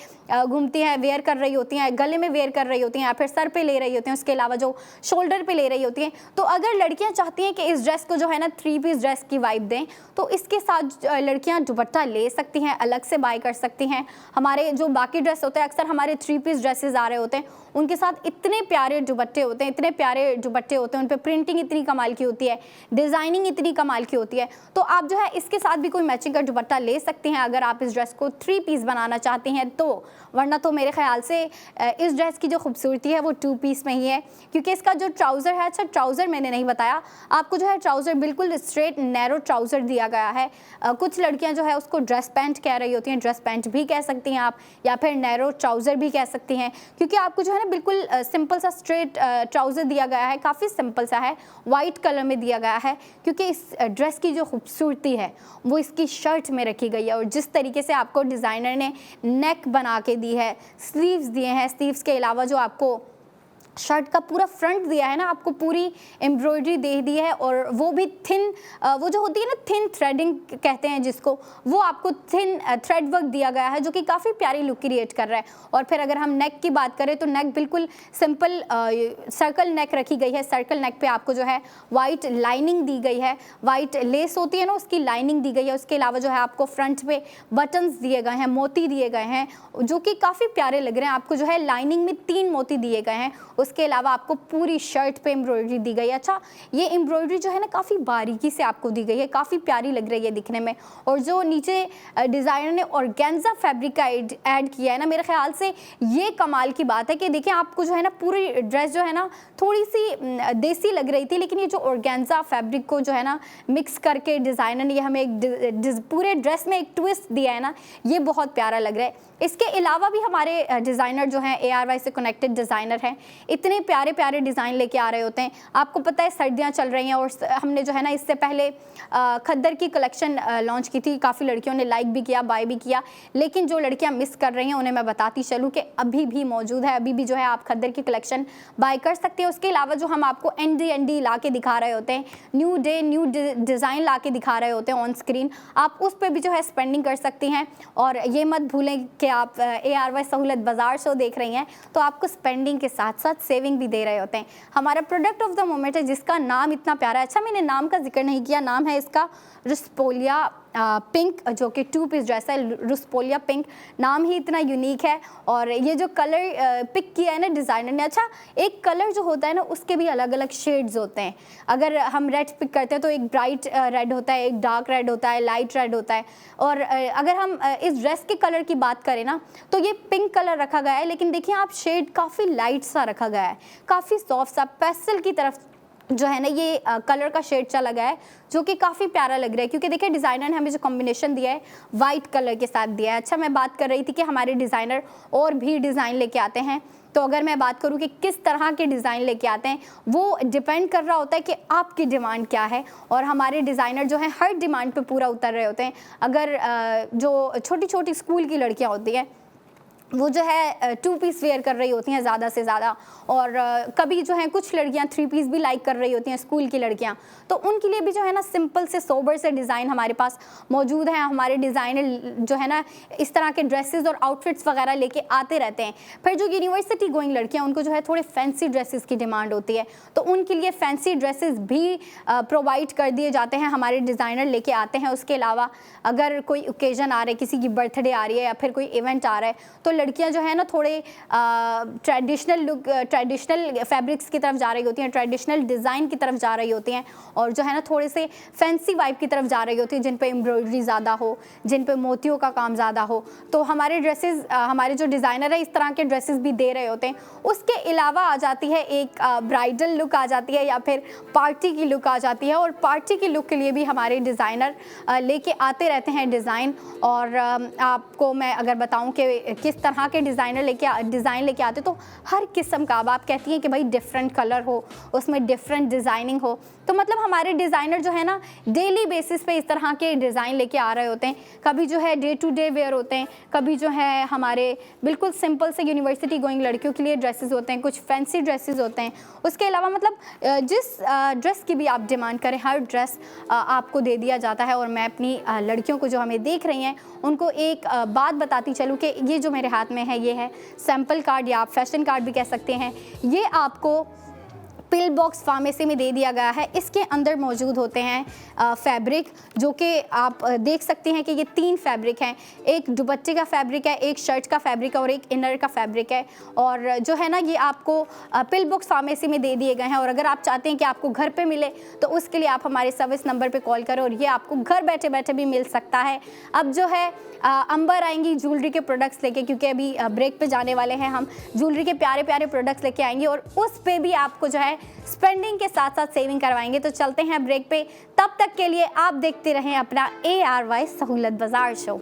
घूमती हैं, वेयर कर रही होती हैं, गले में वेयर कर रही होती हैं या फिर सर पे ले रही होती हैं, उसके अलावा जो शोल्डर पे ले रही होती हैं। तो अगर लड़कियां चाहती हैं कि इस ड्रेस को जो है ना 3 पीस ड्रेस की वाइब दें, तो इसके साथ लड़कियां दुपट्टा ले सकती हैं, अलग से बाय कर सकती हैं। हमारे जो बाकी ड्रेस होते हैं, अक्सर हमारे 3 पीस ड्रेसेस आ रहे होते हैं, उनके साथ इतने प्यारे दुपट्टे होते हैं, इतने प्यारे दुपट्टे होते हैं, उन पे प्रिंटिंग इतनी कमाल की होती है, डिज़ाइनिंग इतनी कमाल की होती है। तो आप जो है इसके साथ भी कोई मैचिंग का दुपट्टा ले सकती हैं अगर आप इस ड्रेस को 3 पीस बनाना चाहती हैं तो। वरना तो मेरे ख्याल से इस ड्रेस की जो खूबसूरती है वो 2 पीस में ही है, क्योंकि इसका जो ट्राउज़र है, अच्छा ट्राउज़र मैंने नहीं बताया आपको, जो है ट्राउज़र बिल्कुल स्ट्रेट नैरो ट्राउज़र दिया गया है। कुछ लड़कियाँ जो है उसको ड्रेस पैंट कह रही होती हैं, ड्रेस पैंट भी कह सकती हैं आप, या फिर नैरो ट्राउज़र भी कह सकती हैं, क्योंकि आपको जो है ना बिल्कुल सिंपल सा स्ट्रेट ट्राउज़र दिया गया है, काफ़ी सिंपल सा है, वाइट कलर में दिया गया है, क्योंकि इस ड्रेस की जो खूबसूरती है वो इसकी शर्ट में रखी गई है। और जिस तरीके से आपको डिज़ाइनर ने नेक बना के दी है, स्लीव्स दिए हैं, स्लीव्स के अलावा जो आपको शर्ट का पूरा फ्रंट दिया है ना, आपको पूरी एम्ब्रॉयडरी दे दी है, और वो भी थिन, वो जो होती है ना थिन थ्रेडिंग कहते हैं जिसको, वो आपको थिन थ्रेड वर्क दिया गया है जो कि काफ़ी प्यारी लुक क्रिएट कर रहा है। और फिर अगर हम नेक की बात करें तो नेक बिल्कुल सिंपल सर्कल नेक रखी गई है। सर्कल नेक पे आपको जो है वाइट लाइनिंग दी गई है, वाइट लेस होती है ना उसकी लाइनिंग दी गई है। उसके अलावा जो है आपको फ्रंट पे बटन्स दिए गए हैं, मोती दिए गए हैं जो कि काफ़ी प्यारे लग रहे हैं। आपको जो है लाइनिंग में 3 मोती दिए गए हैं। उसके अलावा आपको पूरी शर्ट पे एम्ब्रॉयडरी दी गई है। अच्छा, ये एम्ब्रॉयडरी जो है ना काफ़ी बारीकी से आपको दी गई है, काफ़ी प्यारी लग रही है दिखने में। और जो नीचे डिज़ाइनर ने ऑर्गेन्जा फैब्रिक का ऐड किया है ना, मेरे ख्याल से ये कमाल की बात है कि देखिए आपको जो है ना पूरी ड्रेस जो है ना थोड़ी सी देसी लग रही थी, लेकिन ये जो ऑर्गेन्जा फैब्रिक को जो है ना मिक्स करके डिज़ाइनर ने हमें एक पूरे ड्रेस में एक ट्विस्ट दिया है ना, ये बहुत प्यारा लग रहा है। इसके अलावा भी हमारे डिज़ाइनर जो हैं ARY से कनेक्टेड डिज़ाइनर हैं, इतने प्यारे प्यारे डिज़ाइन लेके आ रहे होते हैं। आपको पता है सर्दियाँ चल रही हैं और हमने जो है ना इससे पहले खद्दर की कलेक्शन लॉन्च की थी, काफ़ी लड़कियों ने लाइक भी किया, बाय भी किया, लेकिन जो लड़कियाँ मिस कर रही हैं उन्हें मैं बताती चलूँ कि अभी भी मौजूद है, अभी भी जो है आप खद्दर की कलेक्शन बाय कर सकते हैं। उसके अलावा जो हम आपको ND ला के दिखा रहे होते हैं, न्यू डे न्यू डिज़ाइन ला के दिखा रहे होते हैं ऑन स्क्रीन, आप उस पर भी जो है स्पेंडिंग कर सकती हैं। और ये मत भूलें कि आप ARY सहूलत बाज़ार शो देख रही हैं तो आपको स्पेंडिंग के साथ साथ सेविंग भी दे रहे होते हैं। हमारा प्रोडक्ट ऑफ द मोमेंट है जिसका नाम इतना प्यारा है। अच्छा, मैंने नाम का जिक्र नहीं किया, नाम है इसका रुस्पोलिया पिंक, जो कि 2 पीस ड्रेस है। रुस्पोलिया पिंक नाम ही इतना यूनिक है। और ये जो कलर पिक किया है ना डिज़ाइनर ने, अच्छा एक कलर जो होता है ना उसके भी अलग अलग शेड्स होते हैं। अगर हम रेड पिक करते हैं तो एक ब्राइट रेड होता है, एक डार्क रेड होता है, लाइट रेड होता है। और अगर हम इस ड्रेस के कलर की बात करें ना तो ये पिंक कलर रखा गया है, लेकिन देखिए आप शेड काफ़ी लाइट सा रखा गया है, काफ़ी सॉफ्ट सा पेस्टल की तरफ जो है ना ये कलर का शेड चला गया है, जो कि काफ़ी प्यारा लग रहा है। क्योंकि देखिए डिज़ाइनर ने हमें जो कॉम्बिनेशन दिया है वाइट कलर के साथ दिया है। अच्छा, मैं बात कर रही थी कि हमारे डिज़ाइनर और भी डिज़ाइन लेके आते हैं, तो अगर मैं बात करूँ कि किस तरह के डिज़ाइन लेके आते हैं वो डिपेंड कर रहा होता है कि आपकी डिमांड क्या है। और हमारे डिज़ाइनर जो हैं हर डिमांड पे पूरा उतर रहे होते हैं। अगर जो छोटी छोटी स्कूल की लड़कियाँ होती हैं वो जो है 2 पीस वेयर कर रही होती हैं ज़्यादा से ज़्यादा, और कभी जो है कुछ लड़कियां 3 पीस भी लाइक कर रही होती हैं स्कूल की लड़कियां, तो उनके लिए भी जो है ना सिंपल से सोबर से डिज़ाइन हमारे पास मौजूद हैं। हमारे डिज़ाइनर जो है ना इस तरह के ड्रेसेस और आउटफिट्स वगैरह लेके आते रहते हैं। फिर जो यूनिवर्सिटी गोइंग लड़कियाँ उनको जो है थोड़े फैंसी ड्रेसेस की डिमांड होती है, तो उनके लिए फैंसी ड्रेसेस भी प्रोवाइड कर दिए जाते हैं, हमारे डिज़ाइनर लेके आते हैं। उसके अलावा अगर कोई ओकेजन आ रहा है, किसी की बर्थडे आ रही है या फिर कोई इवेंट आ रहा है, तो लड़कियां जो है ना थोड़े ट्रेडिशनल लुक, ट्रेडिशनल फैब्रिक्स की तरफ जा रही होती हैं, ट्रेडिशनल डिज़ाइन की तरफ जा रही होती हैं, और जो है ना थोड़े से फैंसी वाइब की तरफ जा रही होती हैं, जिन पे एम्ब्रॉयडरी ज़्यादा हो, जिन पे मोतियों का काम ज़्यादा हो। तो हमारे ड्रेसेस, हमारे जो डिज़ाइनर है इस तरह के ड्रेसेस भी दे रहे होते हैं। उसके अलावा आ जाती है एक ब्राइडल लुक आ जाती है, या फिर पार्टी की लुक आ जाती है। और पार्टी की लुक के लिए भी हमारे डिज़ाइनर लेके आते रहते हैं डिज़ाइन। और आपको मैं अगर बताऊं कि किस तरह के डिज़ाइन लेके आते, तो हर किस्म का, अब आप कहती हैं कि भाई डिफरेंट कलर हो, उसमें डिफरेंट डिज़ाइनिंग हो, तो मतलब हमारे डिज़ाइनर जो है ना डेली बेसिस पे इस तरह के डिज़ाइन लेके आ रहे होते हैं। कभी जो है डे टू डे वेयर होते हैं, कभी जो है हमारे बिल्कुल सिंपल से यूनिवर्सिटी गोइंग लड़कियों के लिए ड्रेसेस होते हैं, कुछ फैंसी ड्रेसेस होते हैं। उसके अलावा मतलब जिस ड्रेस की भी आप डिमांड करें हर ड्रेस आपको दे दिया जाता है। और मैं अपनी लड़कियों को जो हमें देख रही हैं उनको एक बात बताती चलूँ कि ये जो मेरे हाथ में है ये है सैम्पल कार्ड या आप फैशन कार्ड भी कह सकते हैं। ये आपको पिल बॉक्स फार्मेसी में दे दिया गया है। इसके अंदर मौजूद होते हैं फैब्रिक, जो कि आप देख सकते हैं कि ये 3 फैब्रिक हैं। एक दुपट्टे का फैब्रिक है, एक शर्ट का फैब्रिक है और एक इनर का फैब्रिक है। और जो है ना ये आपको पिल बॉक्स फार्मेसी में दे दिए गए हैं। और अगर आप चाहते हैं कि आपको घर पे मिले तो उसके लिए आप हमारे सर्विस नंबर पे कॉल करें और ये आपको घर बैठे बैठे भी मिल सकता है। अब जो है अंबर आएंगी ज्वेलरी के प्रोडक्ट्स लेके, क्योंकि अभी ब्रेक पे जाने वाले हैं हम। ज्वेलरी के प्यारे प्यारे प्रोडक्ट्स लेके आएंगे और उस पे भी आपको जो है स्पेंडिंग के साथ साथ सेविंग करवाएंगे। तो चलते हैं ब्रेक पे, तब तक के लिए आप देखते रहें अपना ARY सहूलत बाजार शो।